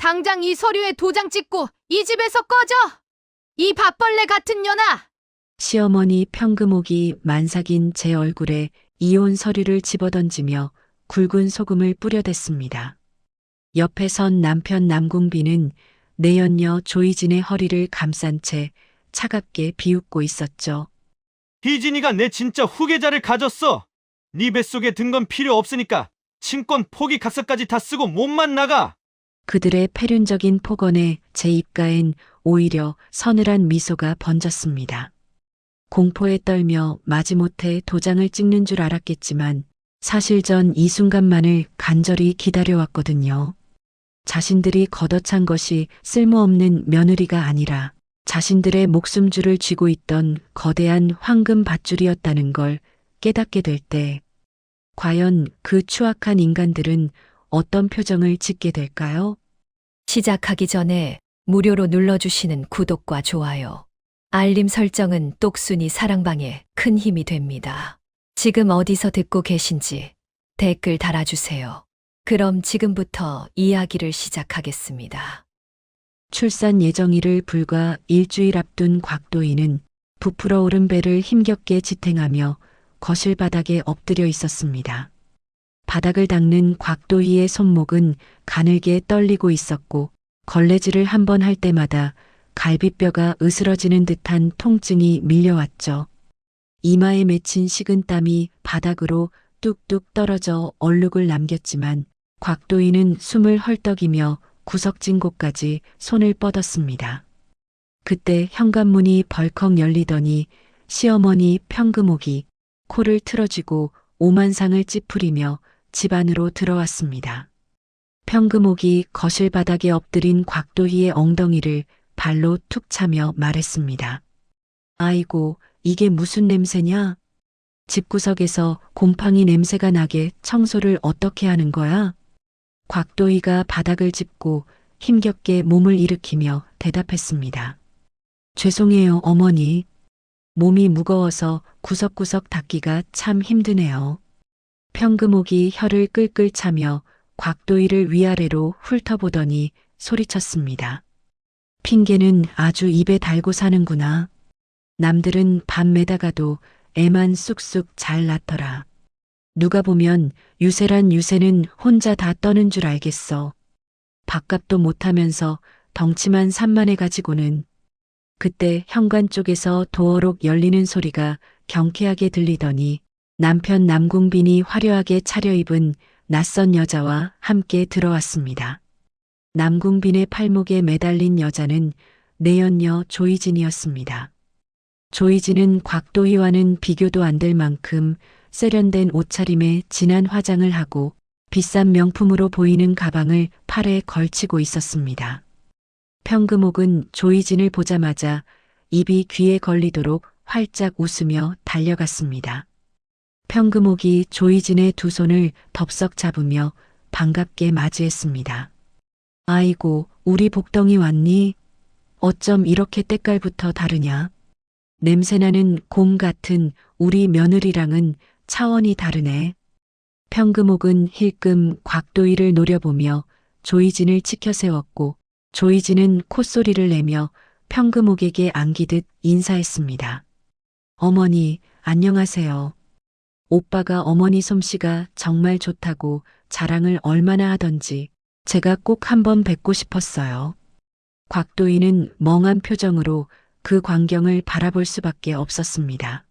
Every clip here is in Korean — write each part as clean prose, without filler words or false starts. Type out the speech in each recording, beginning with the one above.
당장 이 서류에 도장 찍고 이 집에서 꺼져! 이 밥벌레 같은 년아! 시어머니 평금옥이 만삭인 제 얼굴에 이혼 서류를 집어던지며 굵은 소금을 뿌려댔습니다. 옆에 선 남편 남궁비는 내연녀 조이진의 허리를 감싼 채 차갑게 비웃고 있었죠. 희진이가 내 진짜 후계자를 가졌어. 네 뱃속에 든 건 필요 없으니까 친권 포기 각서까지 다 쓰고 몸만 나가. 그들의 패륜적인 폭언에 제 입가엔 오히려 서늘한 미소가 번졌습니다. 공포에 떨며 마지못해 도장을 찍는 줄 알았겠지만 사실 전 이 순간만을 간절히 기다려왔거든요. 자신들이 걷어찬 것이 쓸모없는 며느리가 아니라 자신들의 목숨줄을 쥐고 있던 거대한 황금 밧줄이었다는 걸 깨닫게 될 때 과연 그 추악한 인간들은 어떤 표정을 짓게 될까요? 시작하기 전에 무료로 눌러주시는 구독과 좋아요, 알림 설정은 똑순이 사랑방에 큰 힘이 됩니다. 지금 어디서 듣고 계신지 댓글 달아주세요. 그럼 지금부터 이야기를 시작하겠습니다. 출산 예정일을 불과 일주일 앞둔 곽도희는 부풀어 오른 배를 힘겹게 지탱하며 거실 바닥에 엎드려 있었습니다. 바닥을 닦는 곽도희의 손목은 가늘게 떨리고 있었고 걸레질을 한 번 할 때마다 갈비뼈가 으스러지는 듯한 통증이 밀려왔죠. 이마에 맺힌 식은땀이 바닥으로 뚝뚝 떨어져 얼룩을 남겼지만 곽도희는 숨을 헐떡이며 구석진 곳까지 손을 뻗었습니다. 그때 현관문이 벌컥 열리더니 시어머니 평금옥이 코를 틀어쥐고 오만상을 찌푸리며 집 안으로 들어왔습니다. 평금옥이 거실 바닥에 엎드린 곽도희의 엉덩이를 발로 툭 차며 말했습니다. 아이고, 이게 무슨 냄새냐? 집구석에서 곰팡이 냄새가 나게 청소를 어떻게 하는 거야? 곽도희가 바닥을 짚고 힘겹게 몸을 일으키며 대답했습니다. 죄송해요, 어머니. 몸이 무거워서 구석구석 닦기가 참 힘드네요. 평금옥이 혀를 끌끌 차며 곽도희를 위아래로 훑어보더니 소리쳤습니다. 핑계는 아주 입에 달고 사는구나. 남들은 밤 매다가도 애만 쑥쑥 잘 낳더라. 누가 보면 유세란 유세는 혼자 다 떠는 줄 알겠어. 밥값도 못하면서 덩치만 산만해 가지고는. 그때 현관 쪽에서 도어록 열리는 소리가 경쾌하게 들리더니 남편 남궁빈이 화려하게 차려입은 낯선 여자와 함께 들어왔습니다. 남궁빈의 팔목에 매달린 여자는 내연녀 조이진이었습니다. 조이진은 곽도희와는 비교도 안 될 만큼 세련된 옷차림에 진한 화장을 하고 비싼 명품으로 보이는 가방을 팔에 걸치고 있었습니다. 평금옥은 조이진을 보자마자 입이 귀에 걸리도록 활짝 웃으며 달려갔습니다. 평금옥이 조이진의 두 손을 덥석 잡으며 반갑게 맞이했습니다. 아이고, 우리 복덩이 왔니? 어쩜 이렇게 때깔부터 다르냐? 냄새나는 곰 같은 우리 며느리랑은 차원이 다르네. 평금옥은 힐끔 곽도희를 노려보며 조이진을 치켜 세웠고 조이진은 콧소리를 내며 평금옥에게 안기듯 인사했습니다. 어머니, 안녕하세요. 오빠가 어머니 솜씨가 정말 좋다고 자랑을 얼마나 하던지 제가 꼭 한번 뵙고 싶었어요. 곽도희는 멍한 표정으로 그 광경을 바라볼 수밖에 없었습니다.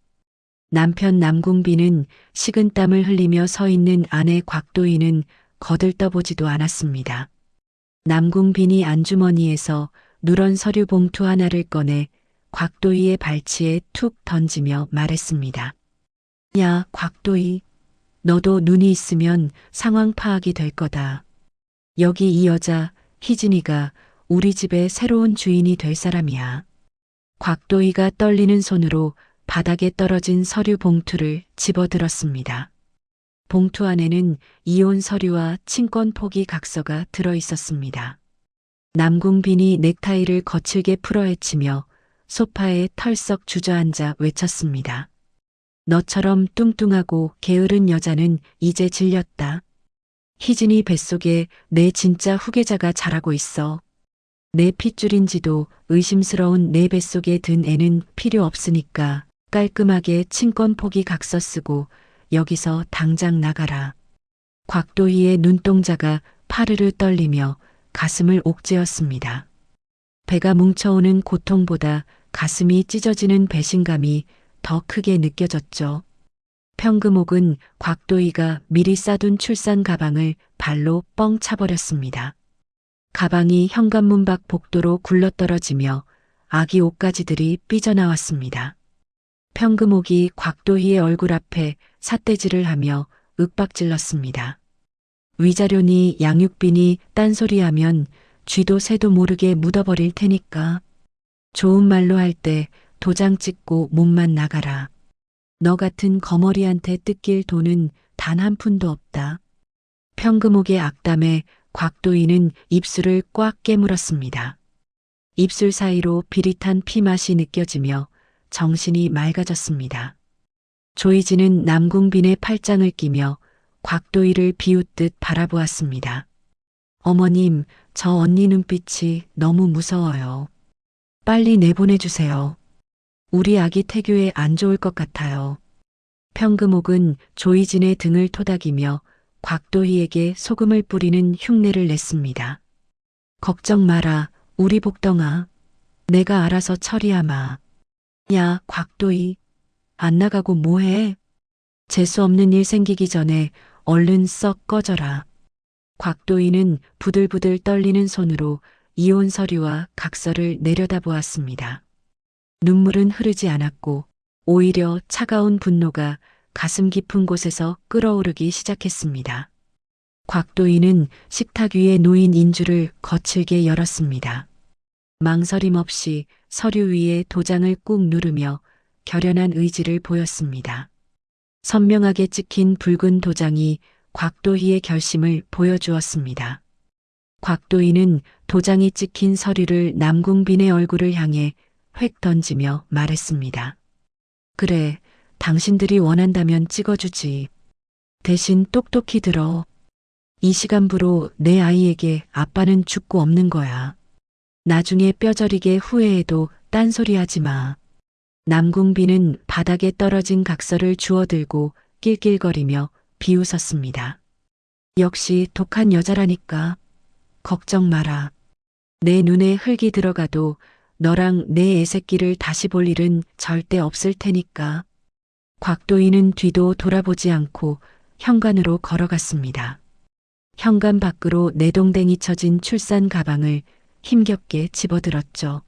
남편 남궁비는 식은땀을 흘리며 서 있는 아내 곽도희는 거들떠보지도 않았습니다. 남궁빈이 안주머니에서 누런 서류 봉투 하나를 꺼내 곽도희의 발치에 툭 던지며 말했습니다. 야, 곽도희, 너도 눈이 있으면 상황 파악이 될 거다. 여기 이 여자 희진이가 우리 집의 새로운 주인이 될 사람이야. 곽도희가 떨리는 손으로 바닥에 떨어진 서류 봉투를 집어들었습니다. 봉투 안에는 이혼 서류와 친권 포기 각서가 들어 있었습니다. 남궁빈이 넥타이를 거칠게 풀어헤치며 소파에 털썩 주저앉아 외쳤습니다. 너처럼 뚱뚱하고 게으른 여자는 이제 질렸다. 희진이 뱃속에 내 진짜 후계자가 자라고 있어. 내 핏줄인지도 의심스러운 내 뱃속에 든 애는 필요 없으니까 깔끔하게 친권 포기 각서 쓰고 여기서 당장 나가라. 곽도희의 눈동자가 파르르 떨리며 가슴을 옥죄었습니다. 배가 뭉쳐오는 고통보다 가슴이 찢어지는 배신감이 더 크게 느껴졌죠. 평금옥은 곽도희가 미리 싸둔 출산 가방을 발로 뻥 차버렸습니다. 가방이 현관문 밖 복도로 굴러떨어지며 아기 옷가지들이 삐져나왔습니다. 평금옥이 곽도희의 얼굴 앞에 삿대질을 하며 윽박질렀습니다. 위자료니 양육비니 딴소리하면 쥐도 새도 모르게 묻어버릴 테니까. 좋은 말로 할 때 도장 찍고 몸만 나가라. 너 같은 거머리한테 뜯길 돈은 단 한 푼도 없다. 평금옥의 악담에 곽도희는 입술을 꽉 깨물었습니다. 입술 사이로 비릿한 피맛이 느껴지며 정신이 맑아졌습니다. 조이진은 남궁빈의 팔짱을 끼며 곽도희를 비웃듯 바라보았습니다. 어머님, 저 언니 눈빛이 너무 무서워요. 빨리 내보내주세요. 우리 아기 태교에 안 좋을 것 같아요. 평금옥은 조이진의 등을 토닥이며 곽도희에게 소금을 뿌리는 흉내를 냈습니다. 걱정 마라, 우리 복덩아. 내가 알아서 처리하마. 야, 곽도희. 안 나가고 뭐해? 재수없는 일 생기기 전에 얼른 썩 꺼져라. 곽도희는 부들부들 떨리는 손으로 이혼 서류와 각서를 내려다보았습니다. 눈물은 흐르지 않았고 오히려 차가운 분노가 가슴 깊은 곳에서 끓어오르기 시작했습니다. 곽도희는 식탁 위에 놓인 인주를 거칠게 열었습니다. 망설임 없이 서류 위에 도장을 꾹 누르며 결연한 의지를 보였습니다. 선명하게 찍힌 붉은 도장이 곽도희의 결심을 보여주었습니다. 곽도희는 도장이 찍힌 서류를 남궁빈의 얼굴을 향해 획 던지며 말했습니다. 그래, 당신들이 원한다면 찍어주지. 대신 똑똑히 들어. 이 시간부로 내 아이에게 아빠는 죽고 없는 거야. 나중에 뼈저리게 후회해도 딴소리하지 마. 남궁빈은 바닥에 떨어진 각서를 주워들고 낄낄거리며 비웃었습니다. 역시 독한 여자라니까. 걱정 마라. 내 눈에 흙이 들어가도 너랑 내 애새끼를 다시 볼 일은 절대 없을 테니까. 곽도희는 뒤도 돌아보지 않고 현관으로 걸어갔습니다. 현관 밖으로 내동댕이 쳐진 출산 가방을 힘겹게 집어들었죠.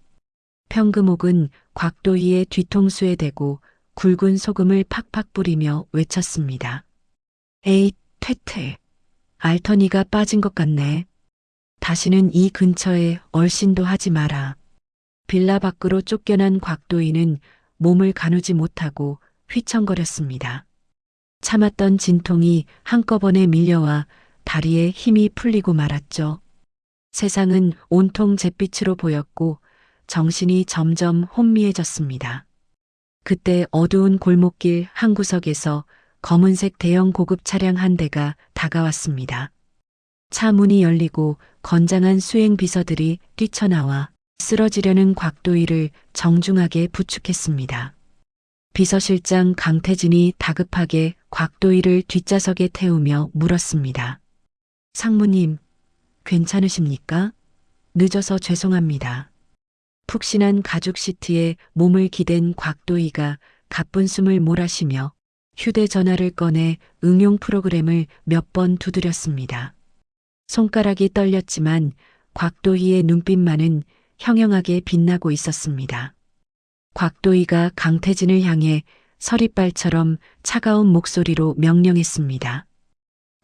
평금옥은 곽도희의 뒤통수에 대고 굵은 소금을 팍팍 뿌리며 외쳤습니다. 에이, 퇴퇴. 알터니가 빠진 것 같네. 다시는 이 근처에 얼씬도 하지 마라. 빌라 밖으로 쫓겨난 곽도희는 몸을 가누지 못하고 휘청거렸습니다. 참았던 진통이 한꺼번에 밀려와 다리에 힘이 풀리고 말았죠. 세상은 온통 잿빛으로 보였고 정신이 점점 혼미해졌습니다. 그때 어두운 골목길 한 구석에서 검은색 대형 고급 차량 한 대가 다가왔습니다. 차 문이 열리고 건장한 수행 비서들이 뛰쳐나와 쓰러지려는 곽도희를 정중하게 부축했습니다. 비서실장 강태진이 다급하게 곽도희를 뒷좌석에 태우며 물었습니다. 상무님, 괜찮으십니까? 늦어서 죄송합니다. 푹신한 가죽 시트에 몸을 기댄 곽도희가 가쁜 숨을 몰아쉬며 휴대전화를 꺼내 응용 프로그램을 몇 번 두드렸습니다. 손가락이 떨렸지만 곽도희의 눈빛만은 형형하게 빛나고 있었습니다. 곽도희가 강태진을 향해 서리발처럼 차가운 목소리로 명령했습니다.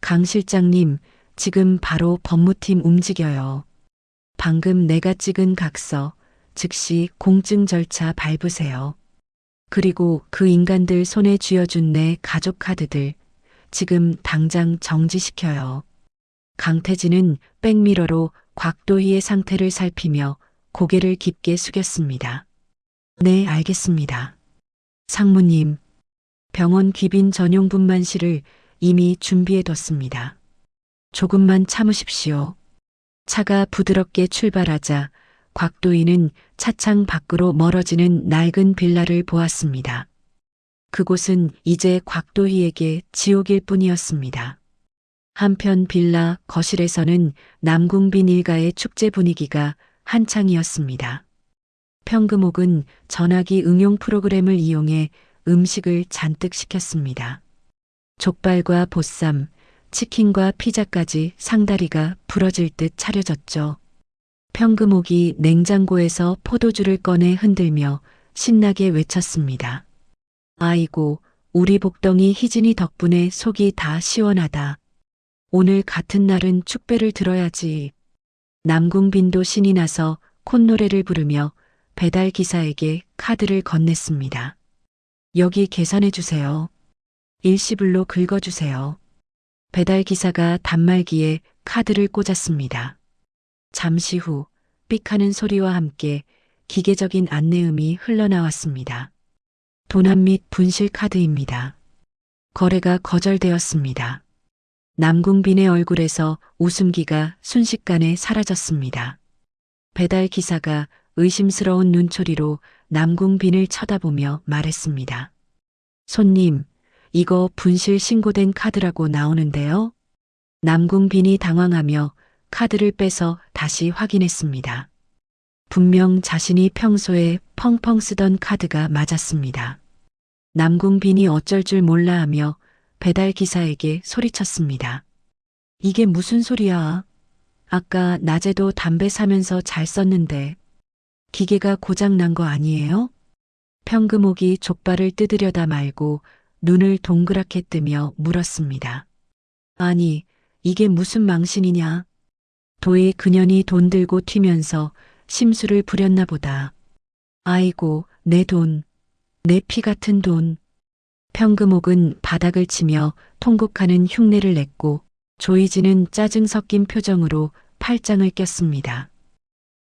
강 실장님, 지금 바로 법무팀 움직여요. 방금 내가 찍은 각서, 즉시 공증 절차 밟으세요. 그리고 그 인간들 손에 쥐어준 내 가족 카드들, 지금 당장 정지시켜요. 강태진은 백미러로 곽도희의 상태를 살피며 고개를 깊게 숙였습니다. 네, 알겠습니다. 상무님, 병원 귀빈 전용 분만실을 이미 준비해뒀습니다. 조금만 참으십시오. 차가 부드럽게 출발하자 곽도희는 차창 밖으로 멀어지는 낡은 빌라를 보았습니다. 그곳은 이제 곽도희에게 지옥일 뿐이었습니다. 한편 빌라 거실에서는 남궁빈 일가의 축제 분위기가 한창이었습니다. 평금옥은 전화기 응용 프로그램을 이용해 음식을 잔뜩 시켰습니다. 족발과 보쌈, 치킨과 피자까지 상다리가 부러질 듯 차려졌죠. 평금옥이 냉장고에서 포도주를 꺼내 흔들며 신나게 외쳤습니다. 아이고, 우리 복덩이 희진이 덕분에 속이 다 시원하다. 오늘 같은 날은 축배를 들어야지. 남궁빈도 신이 나서 콧노래를 부르며 배달 기사에게 카드를 건넸습니다. 여기 계산해 주세요. 일시불로 긁어주세요. 배달 기사가 단말기에 카드를 꽂았습니다. 잠시 후 삑하는 소리와 함께 기계적인 안내음이 흘러나왔습니다. 도난 및 분실 카드입니다. 거래가 거절되었습니다. 남궁빈의 얼굴에서 웃음기가 순식간에 사라졌습니다. 배달 기사가 의심스러운 눈초리로 남궁빈을 쳐다보며 말했습니다. 손님, 이거 분실 신고된 카드라고 나오는데요. 남궁빈이 당황하며 카드를 빼서 다시 확인했습니다. 분명 자신이 평소에 펑펑 쓰던 카드가 맞았습니다. 남궁빈이 어쩔 줄 몰라 하며 배달 기사에게 소리쳤습니다. 이게 무슨 소리야? 아까 낮에도 담배 사면서 잘 썼는데 기계가 고장 난 거 아니에요? 평금옥이 족발을 뜯으려다 말고 눈을 동그랗게 뜨며 물었습니다. 아니, 이게 무슨 망신이냐? 도희 그년이 돈 들고 튀면서 심술을 부렸나 보다. 아이고, 내 돈, 내 피 같은 돈. 평금옥은 바닥을 치며 통곡하는 흉내를 냈고 조이진은 짜증 섞인 표정으로 팔짱을 꼈습니다.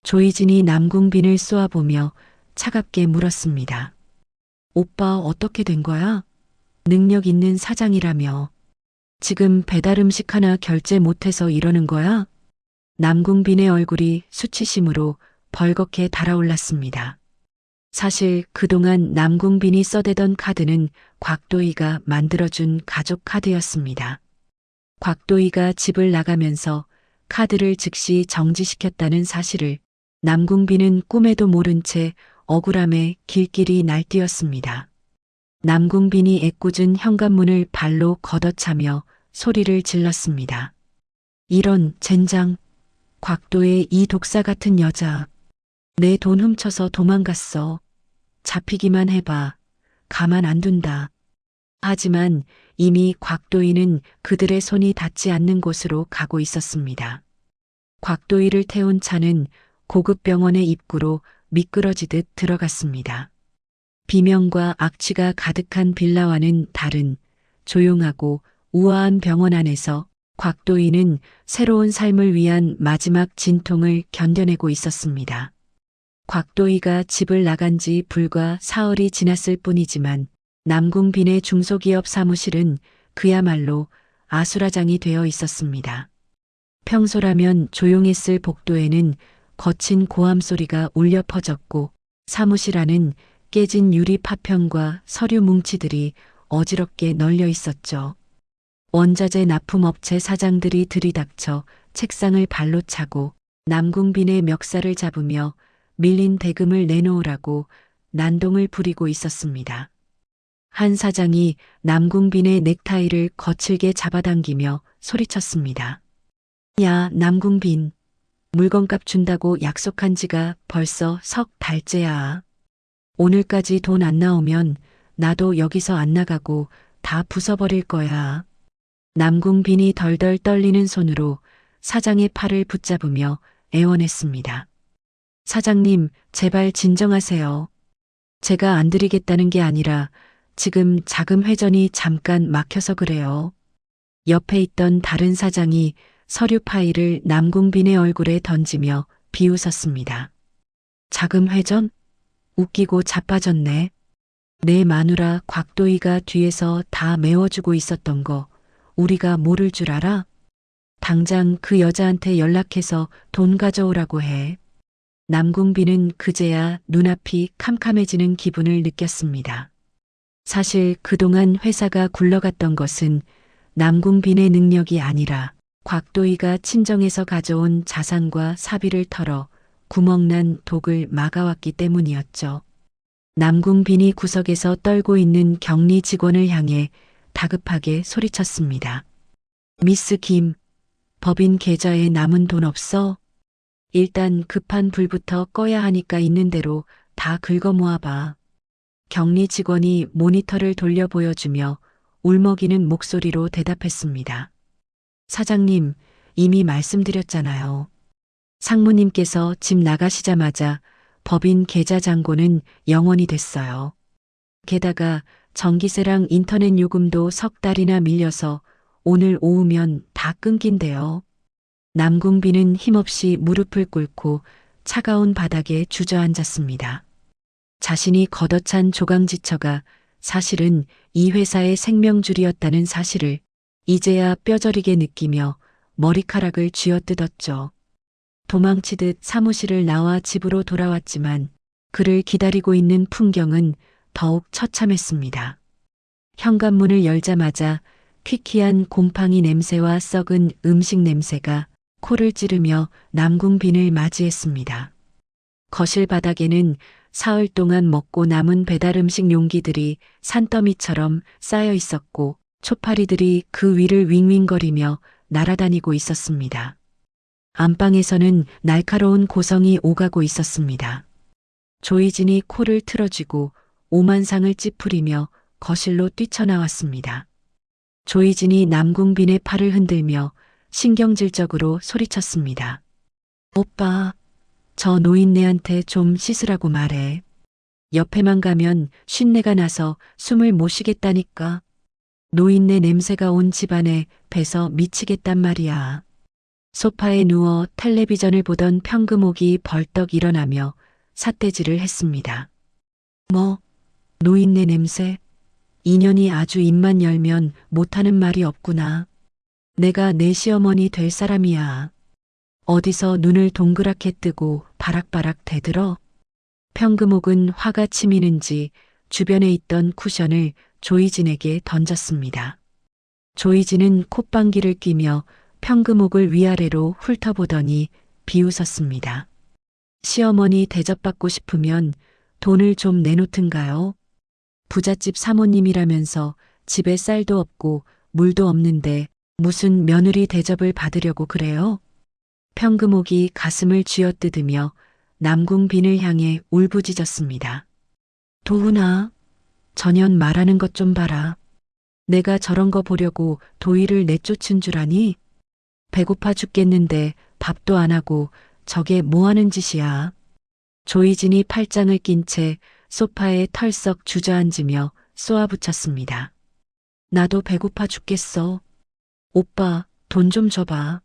조이진이 남궁빈을 쏘아보며 차갑게 물었습니다. 오빠 어떻게 된 거야? 능력 있는 사장이라며. 지금 배달 음식 하나 결제 못해서 이러는 거야? 남궁빈의 얼굴이 수치심으로 벌겋게 달아올랐습니다. 사실 그동안 남궁빈이 써대던 카드는 곽도희가 만들어준 가족 카드였습니다. 곽도희가 집을 나가면서 카드를 즉시 정지시켰다는 사실을 남궁빈은 꿈에도 모른 채 억울함에 길길이 날뛰었습니다. 남궁빈이 애꿎은 현관문을 발로 걷어차며 소리를 질렀습니다. 이런 젠장, 곽도의 이 독사 같은 여자, 내 돈 훔쳐서 도망갔어. 잡히기만 해봐. 가만 안 둔다. 하지만 이미 곽도희는 그들의 손이 닿지 않는 곳으로 가고 있었습니다. 곽도희를 태운 차는 고급 병원의 입구로 미끄러지듯 들어갔습니다. 비명과 악취가 가득한 빌라와는 다른 조용하고 우아한 병원 안에서 곽도희는 새로운 삶을 위한 마지막 진통을 견뎌내고 있었습니다. 곽도희가 집을 나간 지 불과 사흘이 지났을 뿐이지만 남궁빈의 중소기업 사무실은 그야말로 아수라장이 되어 있었습니다. 평소라면 조용했을 복도에는 거친 고함 소리가 울려 퍼졌고 사무실 안은 깨진 유리 파편과 서류 뭉치들이 어지럽게 널려 있었죠. 원자재 납품업체 사장들이 들이닥쳐 책상을 발로 차고 남궁빈의 멱살을 잡으며 밀린 대금을 내놓으라고 난동을 부리고 있었습니다. 한 사장이 남궁빈의 넥타이를 거칠게 잡아당기며 소리쳤습니다. 야, 남궁빈. 물건값 준다고 약속한 지가 벌써 석 달째야. 오늘까지 돈 안 나오면 나도 여기서 안 나가고 다 부숴버릴 거야. 남궁빈이 덜덜 떨리는 손으로 사장의 팔을 붙잡으며 애원했습니다. 사장님, 제발 진정하세요. 제가 안 드리겠다는 게 아니라 지금 자금 회전이 잠깐 막혀서 그래요. 옆에 있던 다른 사장이 서류 파일을 남궁빈의 얼굴에 던지며 비웃었습니다. 자금 회전? 웃기고 자빠졌네. 내 마누라 곽도희가 뒤에서 다 메워주고 있었던 거 우리가 모를 줄 알아? 당장 그 여자한테 연락해서 돈 가져오라고 해. 남궁빈은 그제야 눈앞이 캄캄해지는 기분을 느꼈습니다. 사실 그동안 회사가 굴러갔던 것은 남궁빈의 능력이 아니라 곽도희가 친정에서 가져온 자산과 사비를 털어 구멍난 독을 막아왔기 때문이었죠. 남궁빈이 구석에서 떨고 있는 격리 직원을 향해 다급하게 소리쳤습니다. 미스 김, 법인 계좌에 남은 돈 없어? 일단 급한 불부터 꺼야 하니까 있는 대로 다 긁어 모아봐. 격리 직원이 모니터를 돌려 보여주며 울먹이는 목소리로 대답했습니다. 사장님, 이미 말씀드렸잖아요. 상무님께서 집 나가시자마자 법인 계좌 잔고는 영원이 됐어요. 게다가 전기세랑 인터넷 요금도 석 달이나 밀려서 오늘 오후면 다 끊긴대요. 남궁빈은 힘없이 무릎을 꿇고 차가운 바닥에 주저앉았습니다. 자신이 걷어찬 조강지처가 사실은 이 회사의 생명줄이었다는 사실을 이제야 뼈저리게 느끼며 머리카락을 쥐어뜯었죠. 도망치듯 사무실을 나와 집으로 돌아왔지만 그를 기다리고 있는 풍경은 더욱 처참했습니다. 현관문을 열자마자 퀴퀴한 곰팡이 냄새와 썩은 음식 냄새가 코를 찌르며 남궁빈을 맞이했습니다. 거실 바닥에는 사흘 동안 먹고 남은 배달 음식 용기들이 산더미처럼 쌓여 있었고 초파리들이 그 위를 윙윙거리며 날아다니고 있었습니다. 안방에서는 날카로운 고성이 오가고 있었습니다. 조이진이 코를 틀어쥐고 오만상을 찌푸리며 거실로 뛰쳐나왔습니다. 조이진이 남궁빈의 팔을 흔들며 신경질적으로 소리쳤습니다. 오빠, 저 노인네한테 좀 씻으라고 말해. 옆에만 가면 쉰내가 나서 숨을 못 쉬겠다니까. 노인네 냄새가 온 집안에 배서 미치겠단 말이야. 소파에 누워 텔레비전을 보던 평금옥이 벌떡 일어나며 삿대질을 했습니다. 뭐, 노인네 냄새? 인연이 아주 입만 열면 못하는 말이 없구나. 내가 내 시어머니 될 사람이야. 어디서 눈을 동그랗게 뜨고 바락바락 대들어? 평금옥은 화가 치미는지 주변에 있던 쿠션을 조이진에게 던졌습니다. 조이진은 콧방귀를 뀌며 평금옥을 위아래로 훑어보더니 비웃었습니다. 시어머니 대접받고 싶으면 돈을 좀 내놓든가요? 부잣집 사모님이라면서 집에 쌀도 없고 물도 없는데 무슨 며느리 대접을 받으려고 그래요? 평금옥이 가슴을 쥐어뜯으며 남궁빈을 향해 울부짖었습니다. 도훈아, 전현 말하는 것 좀 봐라. 내가 저런 거 보려고 도희를 내쫓은 줄 아니? 배고파 죽겠는데 밥도 안 하고 저게 뭐 하는 짓이야? 조이진이 팔짱을 낀 채 소파에 털썩 주저앉으며 쏘아붙였습니다. 나도 배고파 죽겠어. 오빠, 돈 좀 줘봐.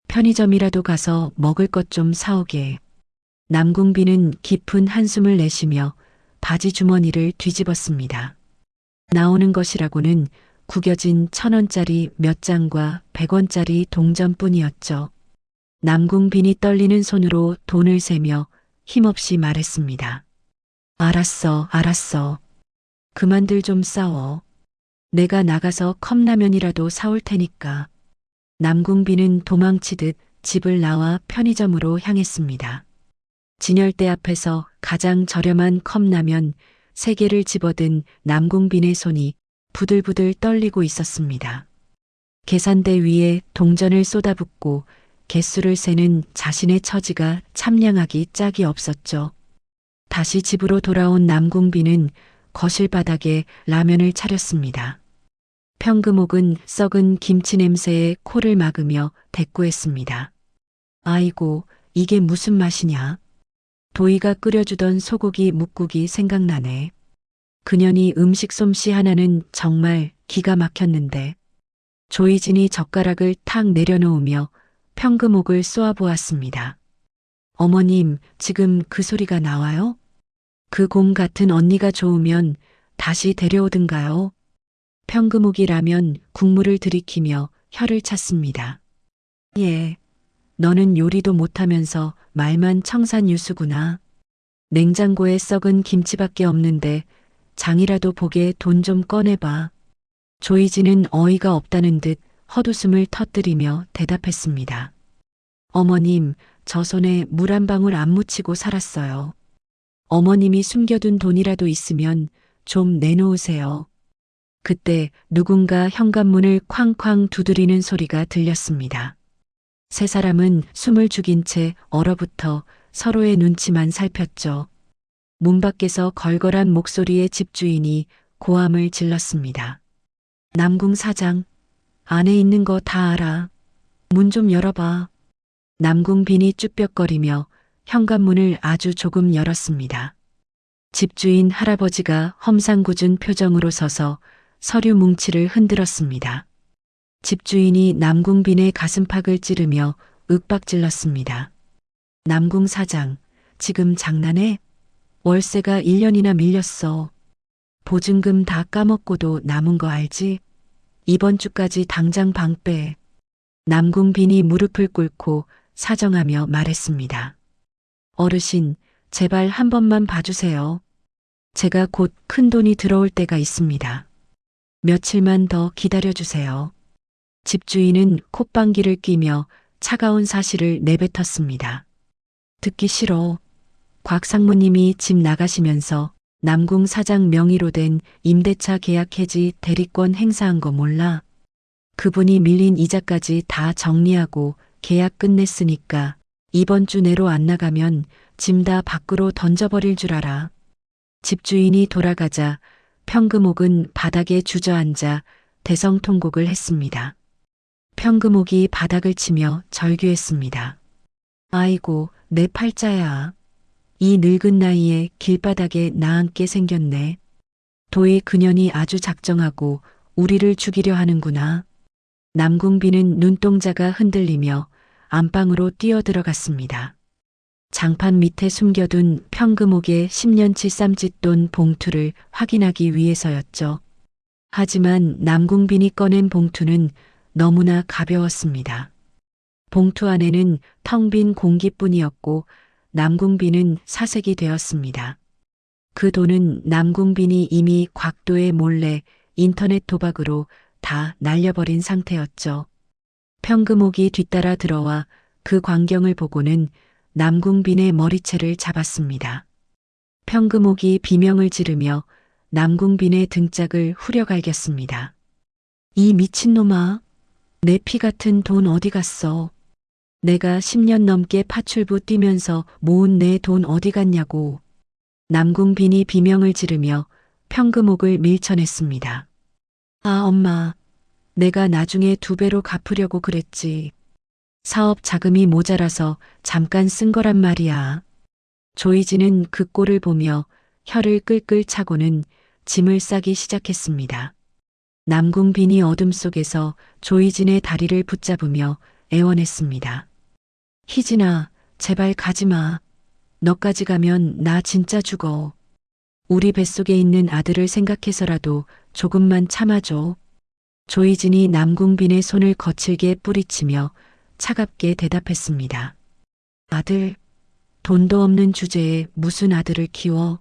편의점이라도 가서 먹을 것 좀 사오게. 남궁빈은 깊은 한숨을 내쉬며 바지 주머니를 뒤집었습니다. 나오는 것이라고는 구겨진 1,000원짜리 몇 장과 100원짜리 동전뿐이었죠. 남궁빈이 떨리는 손으로 돈을 세며 힘없이 말했습니다. 알았어. 그만들 좀 싸워. 내가 나가서 컵라면이라도 사올 테니까. 남궁빈은 도망치듯 집을 나와 편의점으로 향했습니다. 진열대 앞에서 가장 저렴한 컵라면 3개를 집어든 남궁빈의 손이 부들부들 떨리고 있었습니다. 계산대 위에 동전을 쏟아붓고 개수를 세는 자신의 처지가 참량하기 짝이 없었죠. 다시 집으로 돌아온 남궁빈은 거실 바닥에 라면을 차렸습니다. 평금옥은 썩은 김치 냄새에 코를 막으며 대꾸했습니다. 아이고, 이게 무슨 맛이냐? 도희가 끓여주던 소고기 묵국이 생각나네. 그년이 음식 솜씨 하나는 정말 기가 막혔는데. 조이진이 젓가락을 탁 내려놓으며 평금옥을 쏘아보았습니다. 어머님, 지금 그 소리가 나와요? 그 곰 같은 언니가 좋으면 다시 데려오든가요? 평금옥이라면 국물을 들이키며 혀를 찼습니다. 예. 너는 요리도 못하면서 말만 청산유수구나. 냉장고에 썩은 김치밖에 없는데 장이라도 보게 돈 좀 꺼내봐. 조이지는 어이가 없다는 듯 헛웃음을 터뜨리며 대답했습니다. 어머님, 저 손에 물 한 방울 안 묻히고 살았어요. 어머님이 숨겨둔 돈이라도 있으면 좀 내놓으세요. 그때 누군가 현관문을 쾅쾅 두드리는 소리가 들렸습니다. 세 사람은 숨을 죽인 채 얼어붙어 서로의 눈치만 살폈죠. 문 밖에서 걸걸한 목소리의 집주인이 고함을 질렀습니다. 남궁 사장, 안에 있는 거 다 알아. 문 좀 열어봐. 남궁 빈이 쭈뼛거리며 현관문을 아주 조금 열었습니다. 집주인 할아버지가 험상궂은 표정으로 서서 서류 뭉치를 흔들었습니다. 집주인이 남궁 빈의 가슴팍을 찌르며 윽박질렀습니다. 남궁 사장, 지금 장난해? 월세가 1년이나 밀렸어. 보증금 다 까먹고도 남은 거 알지? 이번 주까지 당장 방 빼. 남궁 빈이 무릎을 꿇고 사정하며 말했습니다. 어르신, 제발 한 번만 봐주세요. 제가 곧 큰 돈이 들어올 때가 있습니다. 며칠만 더 기다려주세요. 집주인은 콧방귀를 뀌며 차가운 사실을 내뱉었습니다. 듣기 싫어. 곽 상무님이 집 나가시면서 남궁 사장 명의로 된 임대차 계약 해지 대리권 행사한 거 몰라? 그분이 밀린 이자까지 다 정리하고 계약 끝냈으니까 이번 주 내로 안 나가면 짐 다 밖으로 던져버릴 줄 알아. 집주인이 돌아가자 평금옥은 바닥에 주저앉아 대성통곡을 했습니다. 평금옥이 바닥을 치며 절규했습니다. 아이고, 내 팔자야. 이 늙은 나이에 길바닥에 나앉게 생겼네. 도의 그년이 아주 작정하고 우리를 죽이려 하는구나. 남궁비는 눈동자가 흔들리며 안방으로 뛰어들어갔습니다. 장판 밑에 숨겨둔 평금옥의 10년치 쌈짓돈 봉투를 확인하기 위해서였죠. 하지만 남궁빈이 꺼낸 봉투는 너무나 가벼웠습니다. 봉투 안에는 텅 빈 공기뿐이었고 남궁빈은 사색이 되었습니다. 그 돈은 남궁빈이 이미 곽도에 몰래 인터넷 도박으로 다 날려버린 상태였죠. 평금옥이 뒤따라 들어와 그 광경을 보고는 남궁빈의 머리채를 잡았습니다. 평금옥이 비명을 지르며 남궁빈의 등짝을 후려갈겼습니다. 이 미친놈아, 내 피 같은 돈 어디 갔어? 내가 10년 넘게 파출부 뛰면서 모은 내 돈 어디 갔냐고. 남궁빈이 비명을 지르며 평금옥을 밀쳐냈습니다. 아, 엄마. 내가 나중에 2배로 갚으려고 그랬지. 사업 자금이 모자라서 잠깐 쓴 거란 말이야. 조이지는 그 꼴을 보며 혀를 끌끌 차고는 짐을 싸기 시작했습니다. 남궁빈이 어둠 속에서 조이진의 다리를 붙잡으며 애원했습니다. 희진아, 제발 가지마. 너까지 가면 나 진짜 죽어. 우리 뱃속에 있는 아들을 생각해서라도 조금만 참아줘. 조이진이 남궁빈의 손을 거칠게 뿌리치며 차갑게 대답했습니다. 아들, 돈도 없는 주제에 무슨 아들을 키워?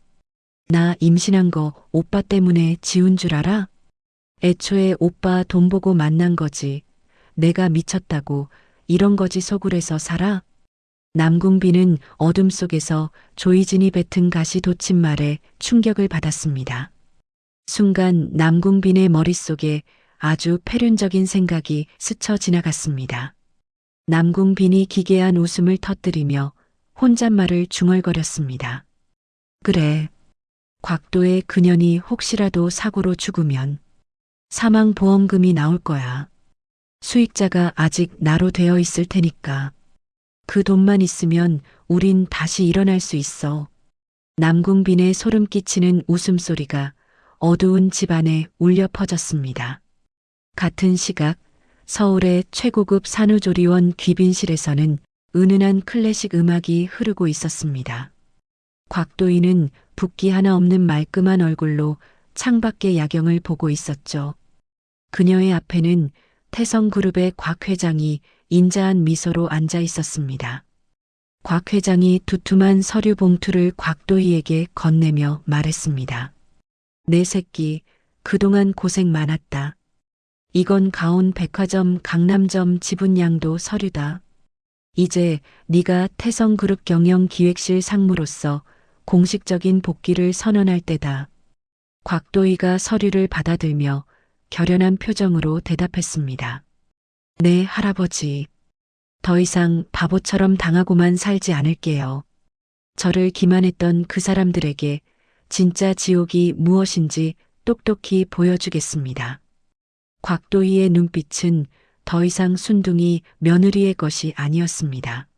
나 임신한 거 오빠 때문에 지운 줄 알아? 애초에 오빠 돈 보고 만난 거지. 내가 미쳤다고 이런 거지 속으로서 살아? 남궁빈은 어둠 속에서 조이진이 뱉은 가시돋친 말에 충격을 받았습니다. 순간 남궁빈의 머릿속에 아주 패륜적인 생각이 스쳐 지나갔습니다. 남궁빈이 기괴한 웃음을 터뜨리며 혼잣말을 중얼거렸습니다. 그래. 곽도의 그년이 혹시라도 사고로 죽으면 사망보험금이 나올 거야. 수익자가 아직 나로 되어 있을 테니까. 그 돈만 있으면 우린 다시 일어날 수 있어. 남궁빈의 소름 끼치는 웃음소리가 어두운 집안에 울려 퍼졌습니다. 같은 시각 서울의 최고급 산후조리원 귀빈실에서는 은은한 클래식 음악이 흐르고 있었습니다. 곽도인은 붓기 하나 없는 말끔한 얼굴로 창밖의 야경을 보고 있었죠. 그녀의 앞에는 태성그룹의 곽 회장이 인자한 미소로 앉아 있었습니다. 곽 회장이 두툼한 서류 봉투를 곽도희에게 건네며 말했습니다. 내 새끼, 그동안 고생 많았다. 이건 가온 백화점 강남점 지분양도 서류다. 이제 네가 태성그룹 경영기획실 상무로서 공식적인 복귀를 선언할 때다. 곽도희가 서류를 받아들며 결연한 표정으로 대답했습니다. 네, 할아버지. 더 이상 바보처럼 당하고만 살지 않을게요. 저를 기만했던 그 사람들에게 진짜 지옥이 무엇인지 똑똑히 보여주겠습니다. 곽도희의 눈빛은 더 이상 순둥이 며느리의 것이 아니었습니다.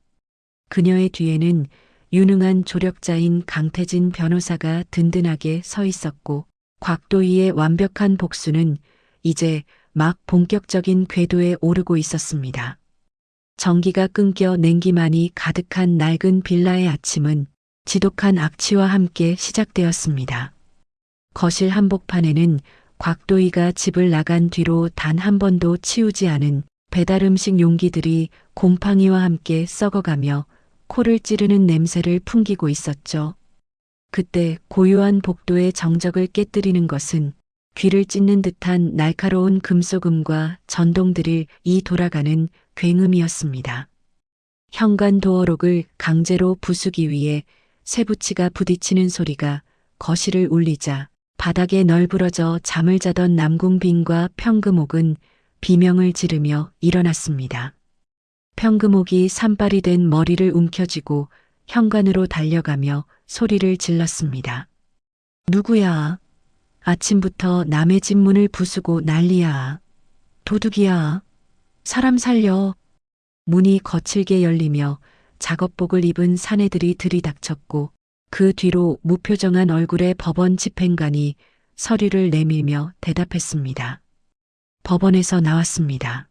그녀의 뒤에는 유능한 조력자인 강태진 변호사가 든든하게 서 있었고 곽도희의 완벽한 복수는 이제 막 본격적인 궤도에 오르고 있었습니다. 전기가 끊겨 냉기만이 가득한 낡은 빌라의 아침은 지독한 악취와 함께 시작되었습니다. 거실 한복판에는 곽도희가 집을 나간 뒤로 단 한 번도 치우지 않은 배달음식 용기들이 곰팡이와 함께 썩어가며 코를 찌르는 냄새를 풍기고 있었죠. 그때 고요한 복도의 정적을 깨뜨리는 것은 귀를 찢는 듯한 날카로운 금속음과 전동드릴 이 돌아가는 굉음이었습니다. 현관 도어록을 강제로 부수기 위해 쇠붙이가 부딪히는 소리가 거실을 울리자 바닥에 널브러져 잠을 자던 남궁빈과 평금옥은 비명을 지르며 일어났습니다. 평금옥이 산발이 된 머리를 움켜쥐고 현관으로 달려가며 소리를 질렀습니다. 누구야? 아침부터 남의 집 문을 부수고 난리야. 도둑이야. 사람 살려. 문이 거칠게 열리며 작업복을 입은 사내들이 들이닥쳤고 그 뒤로 무표정한 얼굴의 법원 집행관이 서류를 내밀며 대답했습니다. 법원에서 나왔습니다.